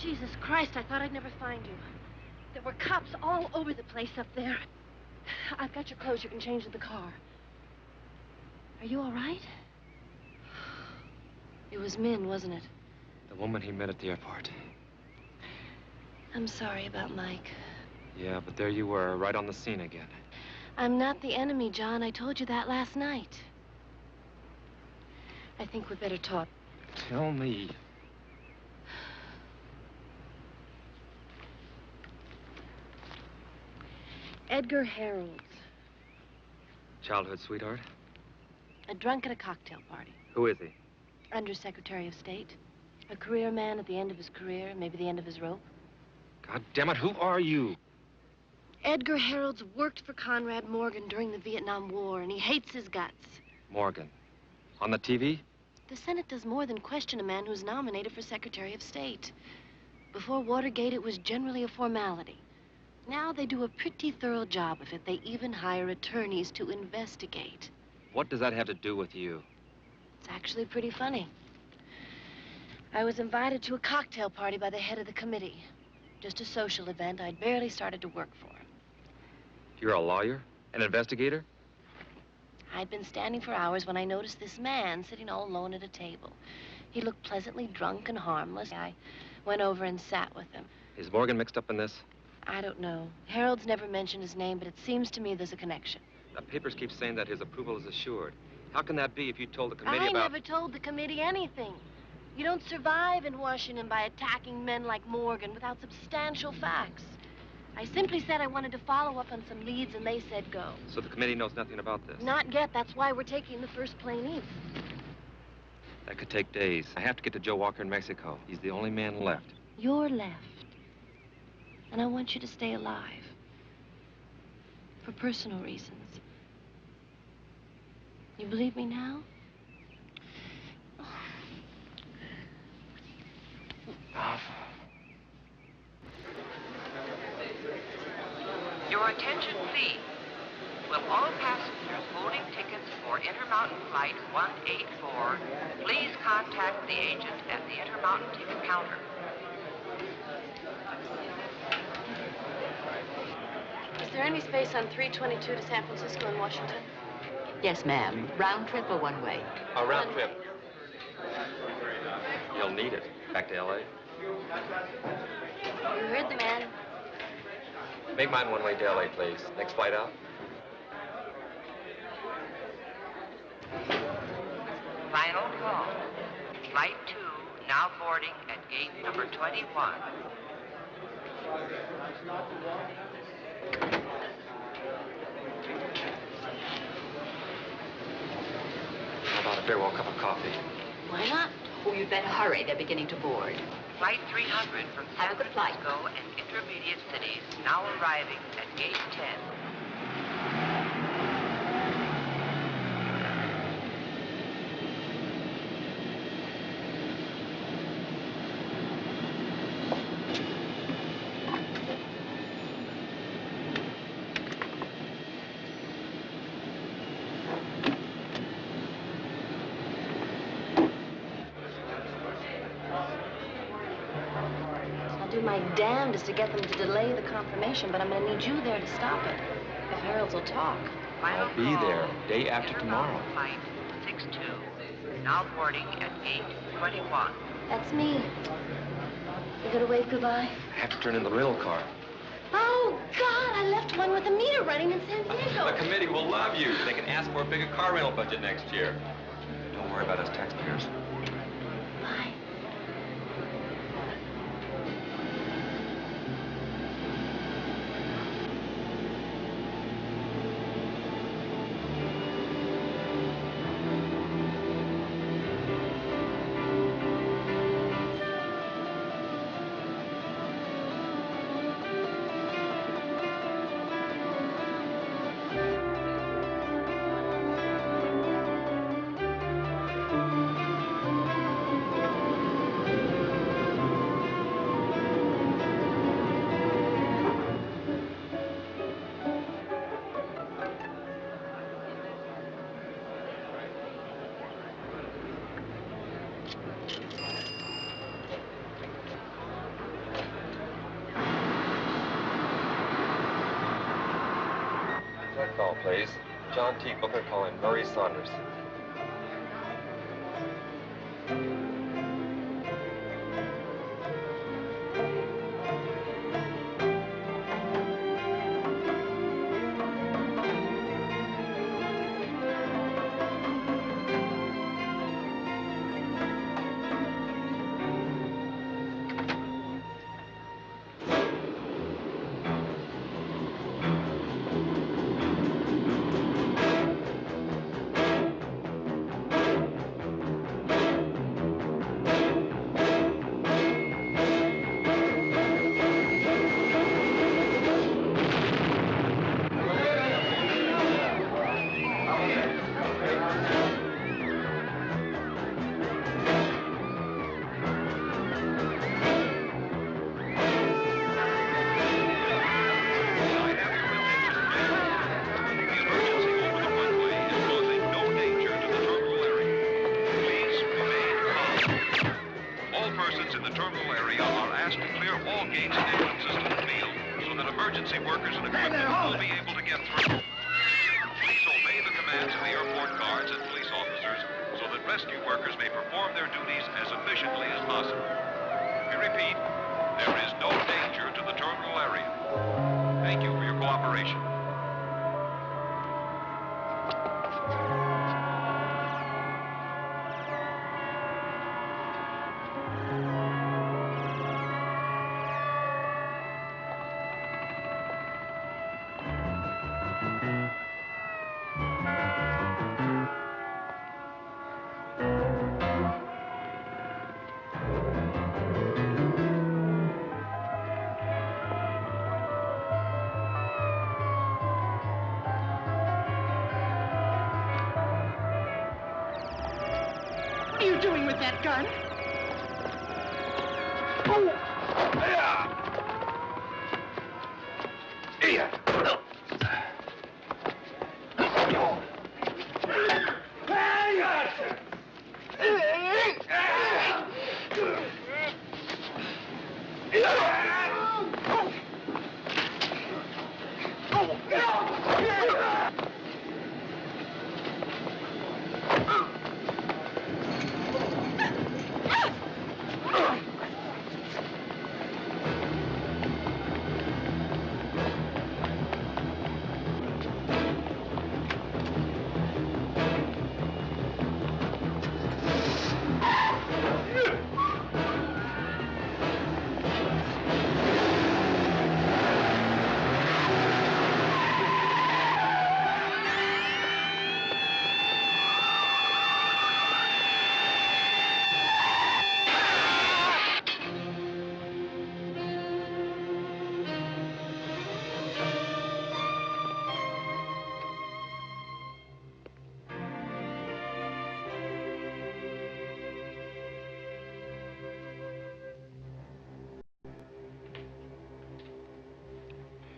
Jesus Christ, I thought I'd never find you. There were cops all over the place up there. I've got your clothes. You can change in the car. Are you all right? It was Min, wasn't it? The woman he met at the airport. I'm sorry about Mike. Yeah, but there you were, right on the scene again. I'm not the enemy, John. I told you that last night. I think we'd better talk. Tell me. Edgar Harold. Childhood sweetheart? A drunk at a cocktail party. Who is he? Undersecretary of State. A career man at the end of his career, maybe the end of his rope. God damn it, who are you? Edgar Harold's worked for Conrad Morgan during the Vietnam War, and he hates his guts. Morgan. On the TV? The Senate does more than question a man who's nominated for Secretary of State. Before Watergate, it was generally a formality. Now they do a pretty thorough job of it. They even hire attorneys to investigate. What does that have to do with you? It's actually pretty funny. I was invited to a cocktail party by the head of the committee. Just a social event I'd barely started to work for. You're a lawyer? An investigator? I'd been standing for hours when I noticed this man sitting all alone at a table. He looked pleasantly drunk and harmless. I went over and sat with him. Is Morgan mixed up in this? I don't know. Harold's never mentioned his name, but it seems to me there's a connection. The papers keep saying that his approval is assured. How can that be if you told the committee I about... never told the committee anything. You don't survive in Washington by attacking men like Morgan without substantial facts. I simply said I wanted to follow up on some leads, and they said go. So the committee knows nothing about this? Not yet. That's why we're taking the first plane east. That could take days. I have to get to Joe Walker in Mexico. He's the only man left. You're left. And I want you to stay alive. For personal reasons. You believe me now? Your attention, please. Will all passengers holding tickets for Intermountain Flight 184 please contact the agent at the Intermountain ticket counter? Is there any space on 322 to San Francisco and Washington? Yes, ma'am. Round trip or one way? A round trip. You'll need it. Back to L.A. You heard the man. Make mine one way to L.A., please. Next flight out. Final call. Flight 2 now boarding at gate number 21. How about a farewell cup of coffee? Why not? Oh, you'd better hurry. They're beginning to board. Flight 300 from San Francisco and intermediate cities now arriving at gate 10. I'll do my damnedest to get them to delay the confirmation, but I'm going to need you there to stop it. If Harold's will talk. I'll be there day after tomorrow. Flight 62 now boarding at gate 21. That's me. You gonna wave goodbye? I have to turn in the rental car. Oh, God, I left one with a meter running in San Diego. The committee will love you. They can ask for a bigger car rental budget next year. Don't worry about us taxpayers. Bye. please. John T. Booker calling Murray Saunders. What are you doing with that gun? Oh! Yeah.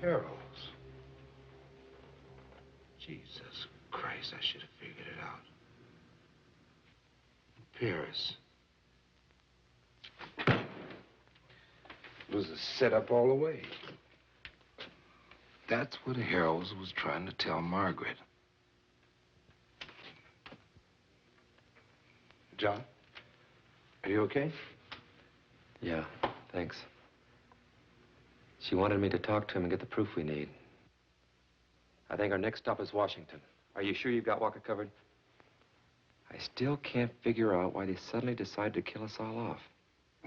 Harold's. Jesus Christ, I should have figured it out. Paris. It was a setup all the way. That's what Harold's was trying to tell Margaret. John, are you okay? Yeah, thanks. She wanted me to talk to him and get the proof we need. I think our next stop is Washington. Are you sure you've got Walker covered? I still can't figure out why they suddenly decided to kill us all off.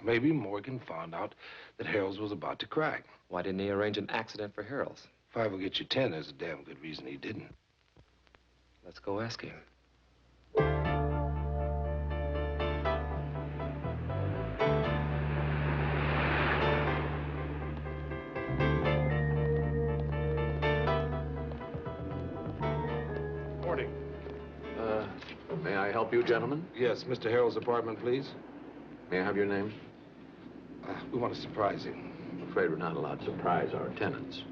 Maybe Morgan found out that Harold's was about to crack. Why didn't he arrange an accident for Harold's? 5 will get you 10. There's a damn good reason he didn't. Let's go ask him. May I help you, gentlemen? Yes, Mr. Harold's apartment, please. May I have your names? We want to surprise him. I'm afraid we're not allowed to surprise our tenants.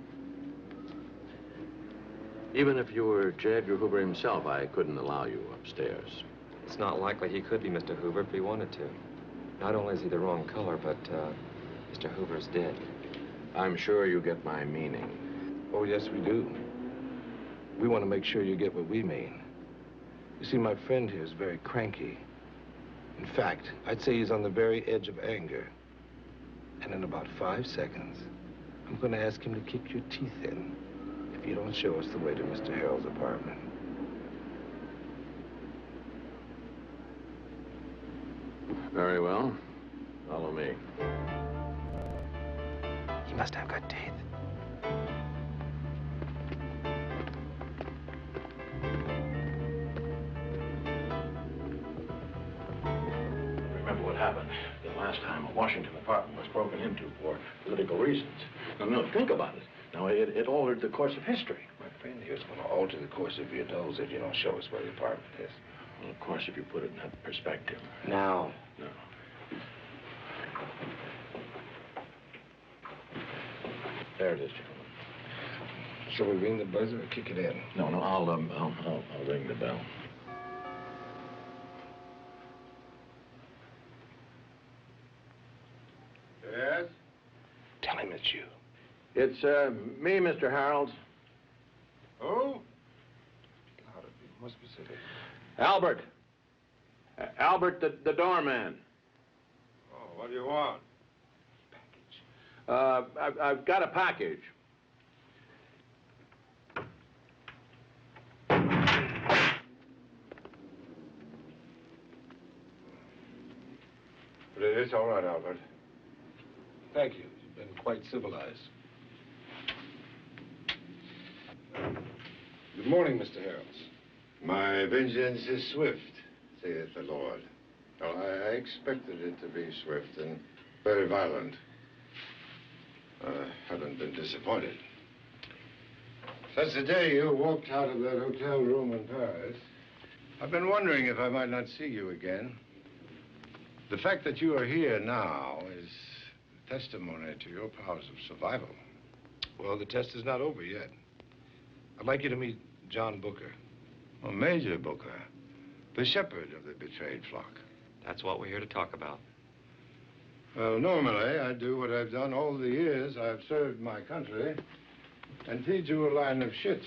Even if you were J. Edgar Hoover himself, I couldn't allow you upstairs. It's not likely he could be Mr. Hoover if he wanted to. Not only is he the wrong color, but Mr. Hoover's dead. I'm sure you get my meaning. Oh, yes, we do. We want to make sure you get what we mean. You see, my friend here is very cranky. In fact, I'd say he's on the very edge of anger. And in about 5 seconds, I'm going to ask him to kick your teeth in if you don't show us the way to Mr. Harold's apartment. Very well. Follow me. He must have good teeth. Remember what happened the last time a Washington apartment was broken into for political reasons. No, think about it. Now, it altered the course of history. My friend here's going to alter the course of your nose if you don't show us where the apartment is. Well, of course, if you put it in that perspective. Now. No. There it is, gentlemen. Shall we ring the buzzer or kick it in? No, I'll ring the bell. Yes? Tell him it's you. It's me, Mr. Harold. Who? Louder, more specific. Albert. Albert, the doorman. Oh, what do you want? I've got a package. But it's all right, Albert. Thank you. You've been quite civilized. Good morning, Mr. Harold. My vengeance is swift, saith the Lord. Well, I expected it to be swift and very violent. I haven't been disappointed. Since the day you walked out of that hotel room in Paris, I've been wondering if I might not see you again. The fact that you are here now is testimony to your powers of survival. Well, the test is not over yet. I'd like you to meet John Booker. Oh, Major Booker, the shepherd of the betrayed flock. That's what we're here to talk about. Well, normally, I do what I've done all the years I've served my country and feed you a line of shit.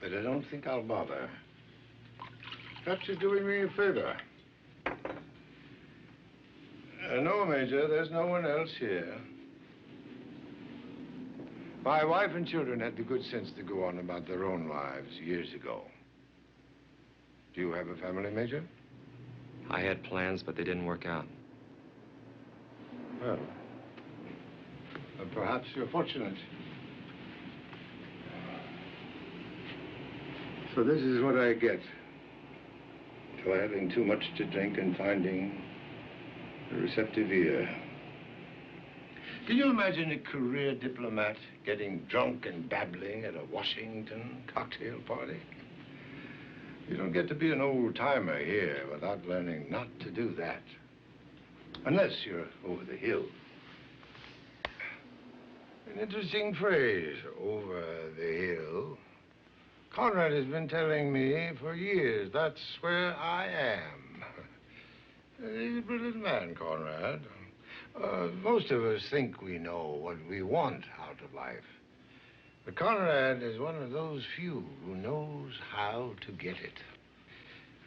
But I don't think I'll bother. Perhaps you're doing me a favor. No, Major, there's no one else here. My wife and children had the good sense to go on about their own lives years ago. Do you have a family, Major? I had plans, but they didn't work out. Well, perhaps you're fortunate. So this is what I get for having too much to drink and finding a receptive ear. Can you imagine a career diplomat getting drunk and babbling at a Washington cocktail party? You don't get to be an old-timer here without learning not to do that. Unless you're over the hill. An interesting phrase, over the hill. Conrad has been telling me for years that's where I am. He's a brilliant man, Conrad. Most of us think we know what we want out of life. But Conrad is one of those few who knows how to get it.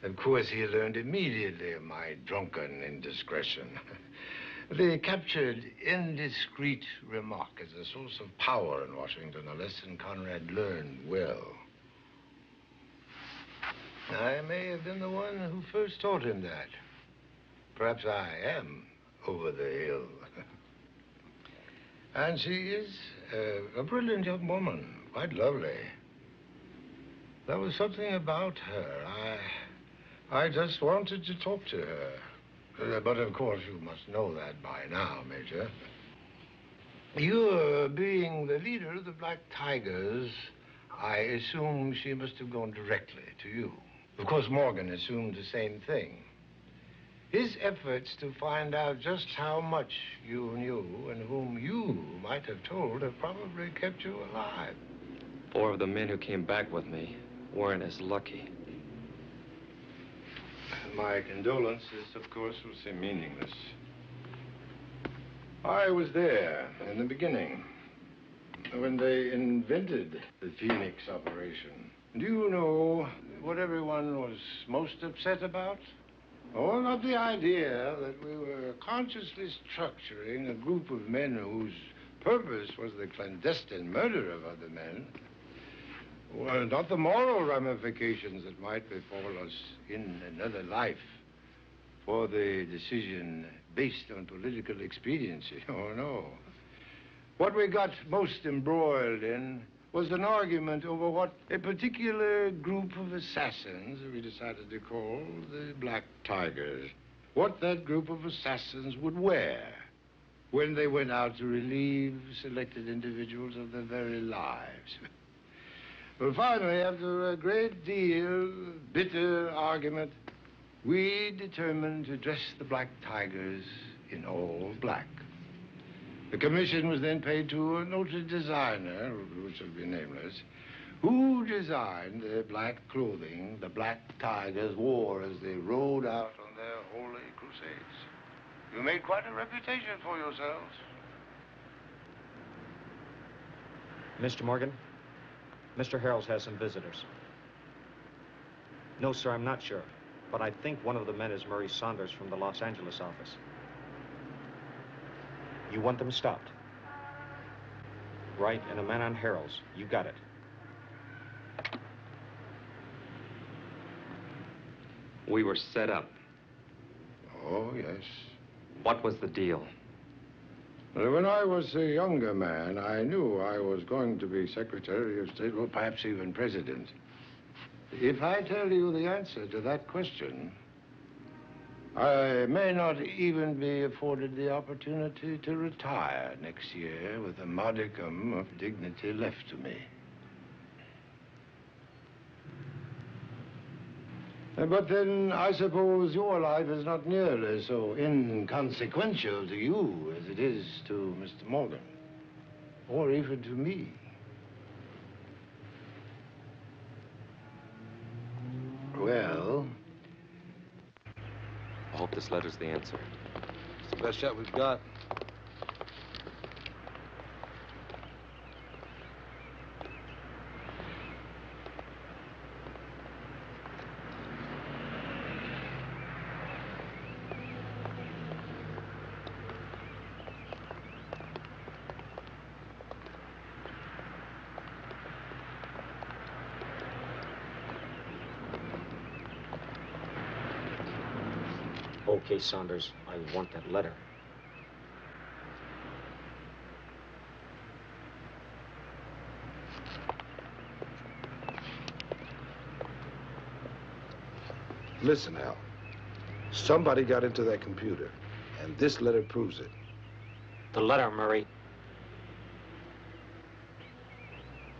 Of course, he learned immediately of my drunken indiscretion. The captured indiscreet remark is a source of power in Washington, a lesson Conrad learned well. I may have been the one who first taught him that. Perhaps I am over the hill. And she is a brilliant young woman, quite lovely. There was something about her. I just wanted to talk to her. But of course you must know that by now, Major. You being the leader of the Black Tigers, I assume she must have gone directly to you. Of course, Morgan assumed the same thing. His efforts to find out just how much you knew and whom you might have told have probably kept you alive. 4 of the men who came back with me weren't as lucky. My condolences, of course, will seem meaningless. I was there in the beginning. when they invented the Phoenix operation. Do you know what everyone was most upset about? Oh, not the idea that we were consciously structuring a group of men whose purpose was the clandestine murder of other men. Well, not the moral ramifications that might befall us in another life for the decision based on political expediency. Oh, no. What we got most embroiled in was an argument over what a particular group of assassins we decided to call the Black Tigers, what that group of assassins would wear when they went out to relieve selected individuals of their very lives. Well, finally, after a great deal of bitter argument, we determined to dress the Black Tigers in all black. The commission was then paid to a noted designer, who shall be nameless, who designed the black clothing the Black Tigers wore as they rode out on their holy crusades. You made quite a reputation for yourselves. Mr. Morgan, Mr. Harrells has some visitors. No, sir, I'm not sure. But I think one of the men is Murray Saunders from the Los Angeles office. You want them stopped? Right, and a man on Harrells. You got it. We were set up. Oh, yes. What was the deal? Well, when I was a younger man, I knew I was going to be Secretary of State, or perhaps even President. If I tell you the answer to that question, I may not even be afforded the opportunity to retire next year with a modicum of dignity left to me. But then I suppose your life is not nearly so inconsequential to you as it is to Mr. Morgan, or even to me. Well, I hope this letter's the answer. It's the best shot we've got. Okay, Saunders, I want that letter. Listen, Al. Somebody got into that computer, and this letter proves it. The letter, Murray.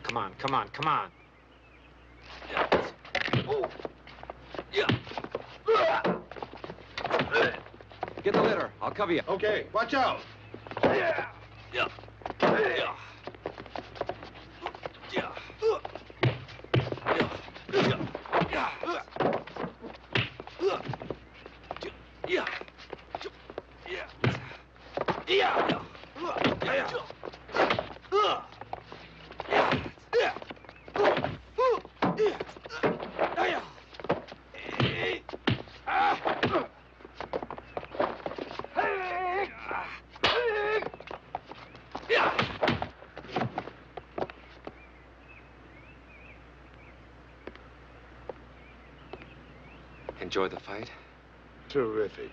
Come on, come on, come on. Get the letter. I'll cover you. Okay, watch out. Enjoy the fight? Terrific.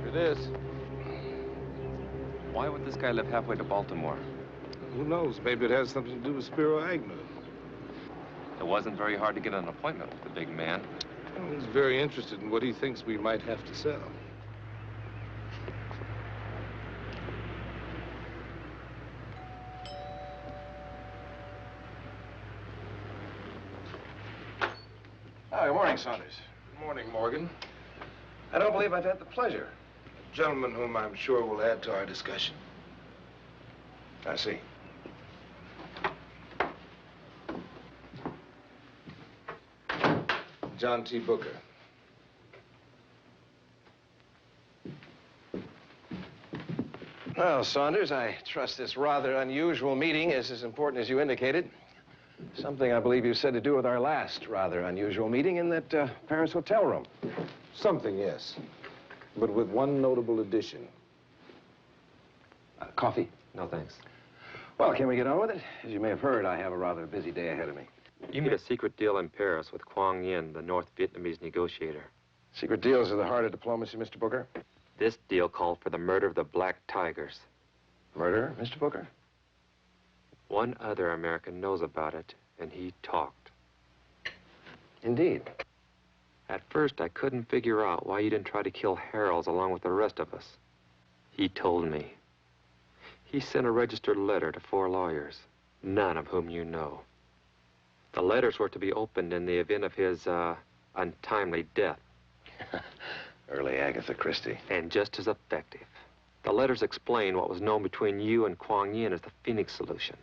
It is. did this guy live halfway to Baltimore? Who knows? Maybe it has something to do with Spiro Agnew. It wasn't very hard to get an appointment with the big man. Well, he's very interested in what he thinks we might have to sell. Oh, good morning, Saunders. Good morning, Morgan. I don't believe I've had the pleasure. A gentleman whom I'm sure will add to our discussion. I see. John T. Booker. Well, Saunders, I trust this rather unusual meeting is as important as you indicated. Something I believe you said to do with our last rather unusual meeting in that Paris hotel room. Something, yes. But with one notable addition. Coffee? No, thanks. Well, can we get on with it? As you may have heard, I have a rather busy day ahead of me. You made a secret deal in Paris with Quang Yin, the North Vietnamese negotiator. Secret deals are the heart of diplomacy, Mr. Booker. This deal called for the murder of the Black Tigers. Murder, Mr. Booker? One other American knows about it, and he talked. Indeed. At first, I couldn't figure out why you didn't try to kill Harold along with the rest of us. He told me. He sent a registered letter to 4 lawyers, none of whom you know. The letters were to be opened in the event of his, untimely death. Early Agatha Christie. And just as effective. The letters explain what was known between you and Quang Yin as the Phoenix solution.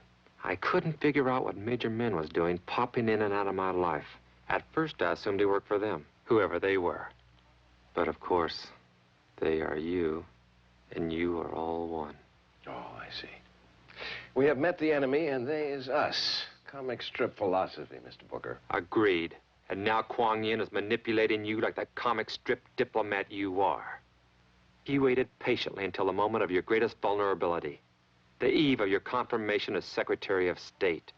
I couldn't figure out what Major Min was doing, popping in and out of my life. At first, I assumed he worked for them, whoever they were. But of course, they are you, and you are all one. Oh, I see. We have met the enemy, and they is us. Comic strip philosophy, Mr. Booker. Agreed. And now Quang Yin is manipulating you like the comic strip diplomat you are. He waited patiently until the moment of your greatest vulnerability, the eve of your confirmation as Secretary of State.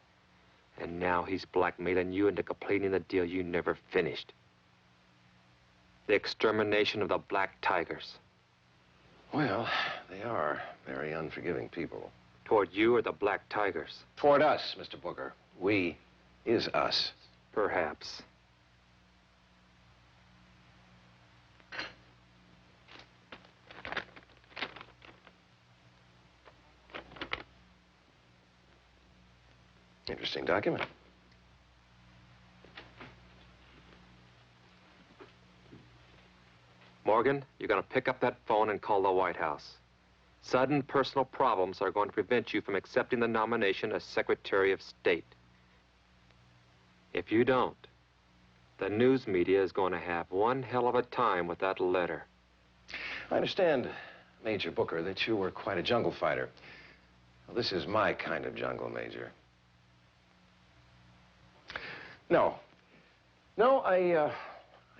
And now he's blackmailing you into completing the deal you never finished. The extermination of the Black Tigers. Well, they are very unforgiving people. Toward you or the Black Tigers? Toward us, Mr. Booker. We is us. Perhaps. Interesting document. Morgan, you're going to pick up that phone and call the White House. Sudden personal problems are going to prevent you from accepting the nomination as Secretary of State. If you don't, the news media is going to have one hell of a time with that letter. I understand, Major Booker, that you were quite a jungle fighter. Well, this is my kind of jungle, Major. No. No, I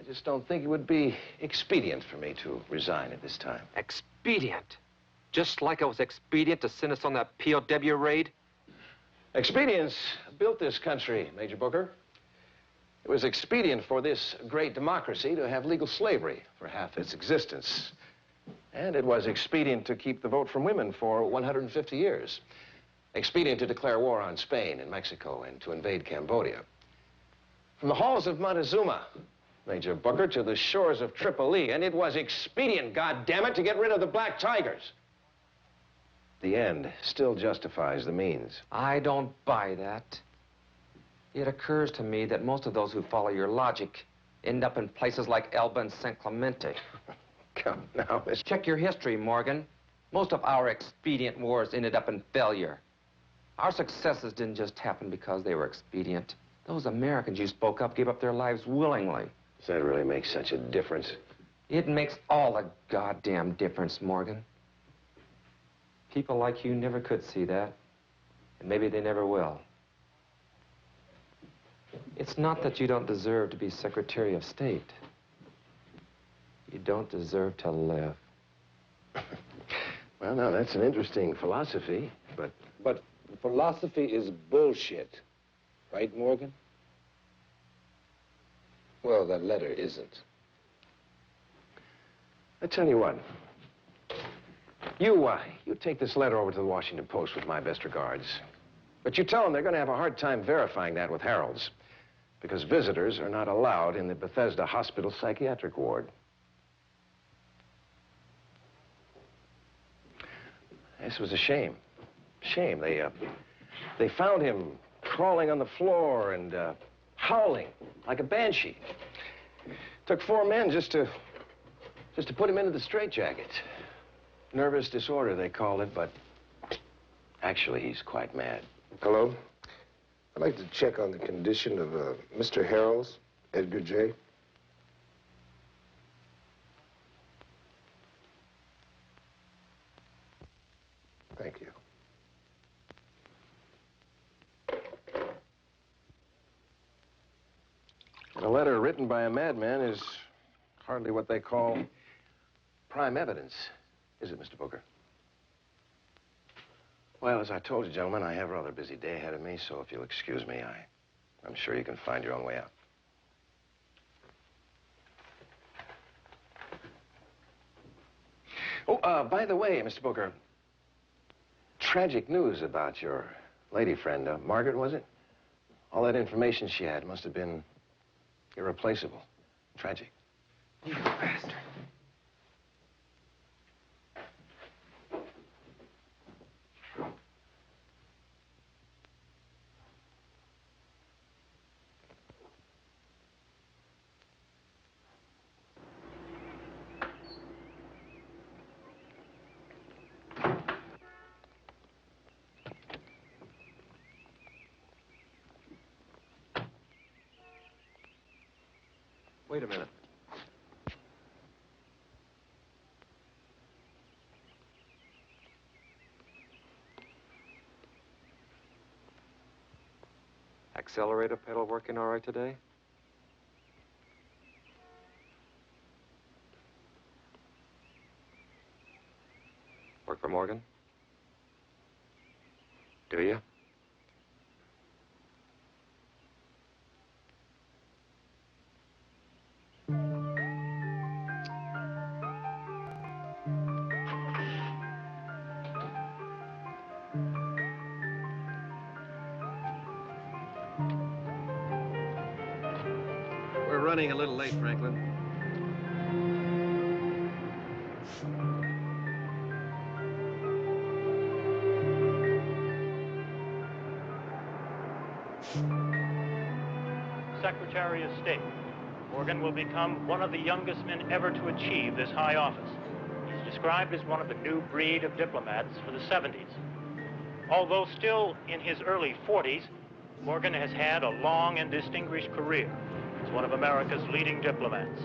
just don't think it would be expedient for me to resign at this time. Expedient? Just like it was expedient to send us on that POW raid? Expedience built this country, Major Booker. It was expedient for this great democracy to have legal slavery for half its existence. And it was expedient to keep the vote from women for 150 years. Expedient to declare war on Spain and Mexico and to invade Cambodia. From the halls of Montezuma, Major Booker, to the shores of Tripoli, and it was expedient, goddammit, to get rid of the Black Tigers. The end still justifies the means. I don't buy that. It occurs to me that most of those who follow your logic end up in places like Elba and San Clemente. Come now, Miss... Check your history, Morgan. Most of our expedient wars ended up in failure. Our successes didn't just happen because they were expedient. Those Americans you spoke of gave up their lives willingly. Does that really make such a difference? It makes all the goddamn difference, Morgan. People like you never could see that, and maybe they never will. It's not that you don't deserve to be Secretary of State. You don't deserve to live. Well, now, that's an interesting philosophy, but... But philosophy is bullshit. Right, Morgan? Well, that letter isn't. I tell you what. You take this letter over to the Washington Post with my best regards. But you tell them they're going to have a hard time verifying that with Harold's, because visitors are not allowed in the Bethesda Hospital psychiatric ward. This was a shame. Shame. They found him crawling on the floor and howling like a banshee. Took 4 men just to put him into the straitjacket. Nervous disorder, they called it, but actually he's quite mad. Hello? I'd like to check on the condition of Mr. Harrells, Edgar J. Thank you. And a letter written by a madman is hardly what they call prime evidence, is it, Mr. Booker? Well, as I told you, gentlemen, I have a rather busy day ahead of me, so if you'll excuse me, I'm sure you can find your own way out. Oh, by the way, Mr. Booker, tragic news about your lady friend, Margaret, was it? All that information she had must have been irreplaceable. Tragic. You bastard. Wait a minute. Accelerator pedal working all right today? Work for Morgan? Do you? We're running a little late, Franklin. Secretary of State. Morgan will become one of the youngest men ever to achieve this high office. He's described as one of the new breed of diplomats for the 70s. Although still in his early 40s, Morgan has had a long and distinguished career as one of America's leading diplomats.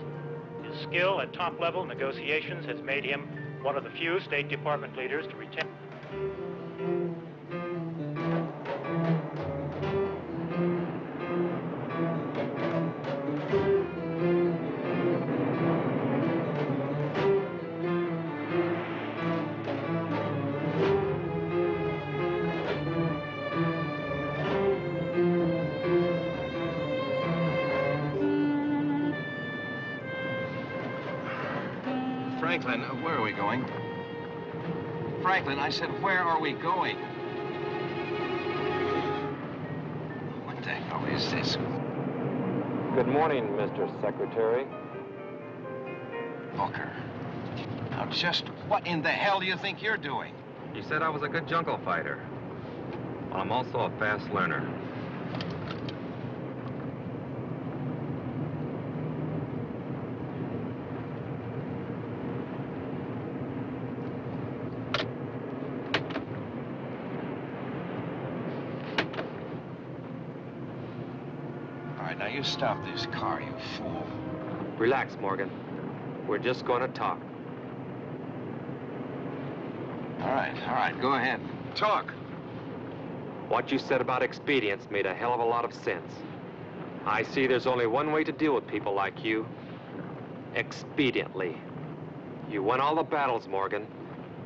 His skill at top-level negotiations has made him one of the few State Department leaders to retain. Franklin, where are we going? Franklin, I said, where are we going? What the hell is this? Good morning, Mr. Secretary. Booker. Now, just what in the hell do you think you're doing? You said I was a good jungle fighter. Well, I'm also a fast learner. Now, you stop this car, you fool. Relax, Morgan. We're just going to talk. All right, go ahead. Talk. What you said about expedience made a hell of a lot of sense. I see there's only one way to deal with people like you. Expediently. You won all the battles, Morgan,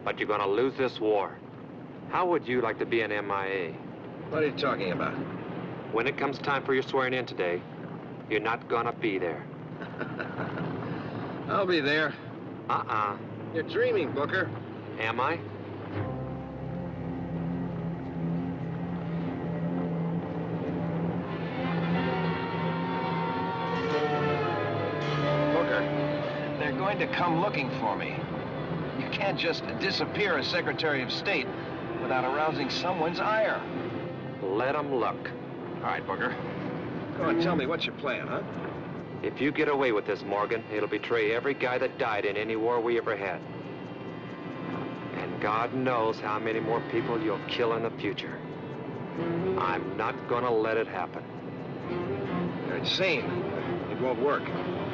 but you're going to lose this war. How would you like to be an MIA? What are you talking about? When it comes time for your swearing in today, you're not gonna be there. I'll be there. Uh-uh. You're dreaming, Booker. Am I? Booker, they're going to come looking for me. You can't just disappear as Secretary of State without arousing someone's ire. Let them look. All right, Booker. Go on, tell me, what's your plan, huh? If you get away with this, Morgan, it'll betray every guy that died in any war we ever had. And God knows how many more people you'll kill in the future. I'm not gonna let it happen. You're insane. It won't work.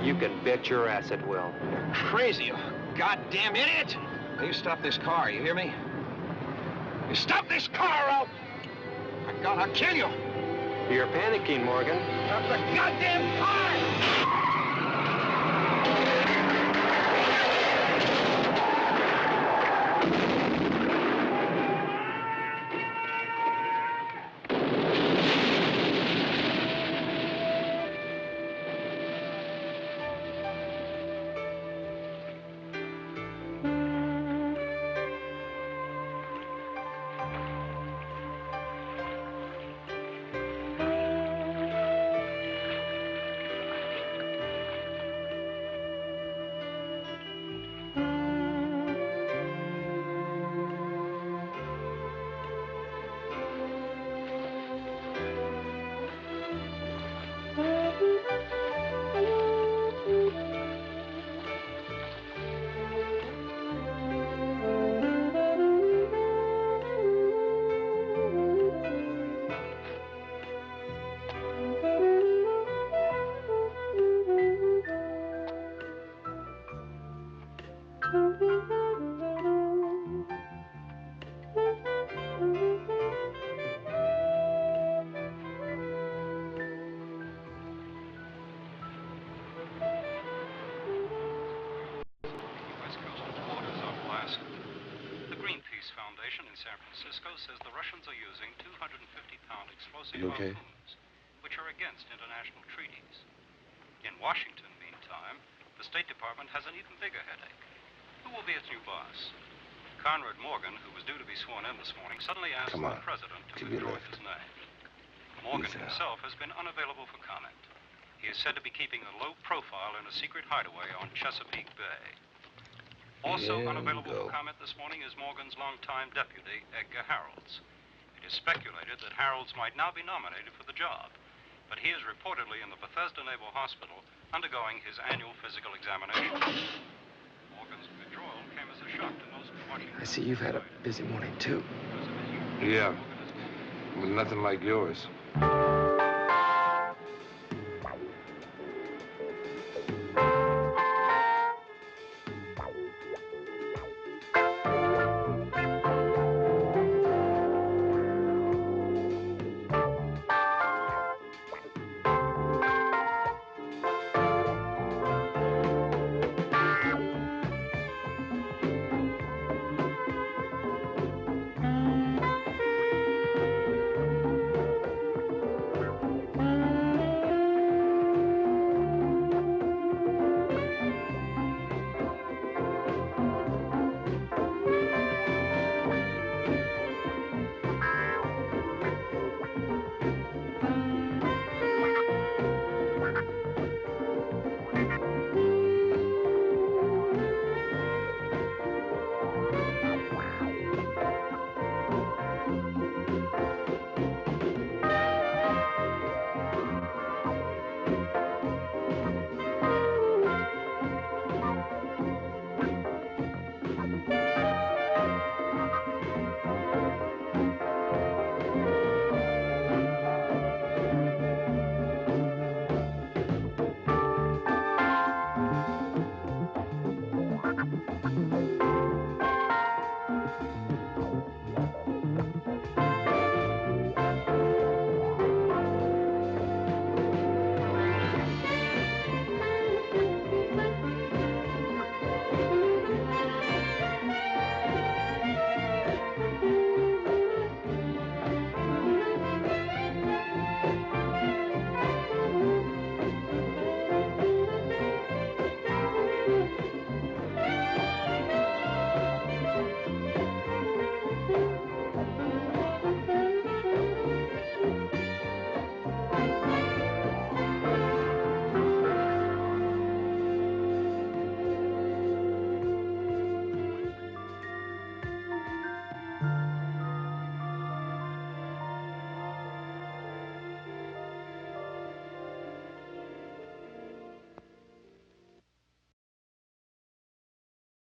You can bet your ass it will. You're crazy, you goddamn idiot! Now you stop this car, you hear me? You stop this car, I'll kill you! You're panicking, Morgan. Stop the goddamn car! Says the Russians are using 250-pound explosive You okay? harpoons, which are against international treaties. In Washington, meantime, the State Department has an even bigger headache. Who will be its new boss? Conrad Morgan, who was due to be sworn in this morning, suddenly asked the president to withdraw his name. Morgan himself has been unavailable for comment. He is said to be keeping a low profile in a secret hideaway on Chesapeake Bay. Also unavailable for comment this morning is Morgan's longtime deputy, Edgar Harolds. It is speculated that Harolds might now be nominated for the job, but he is reportedly in the Bethesda Naval Hospital undergoing his annual physical examination. Morgan's withdrawal came as a shock to most Washington. I see you've had a busy morning, too. Yeah, but nothing like yours.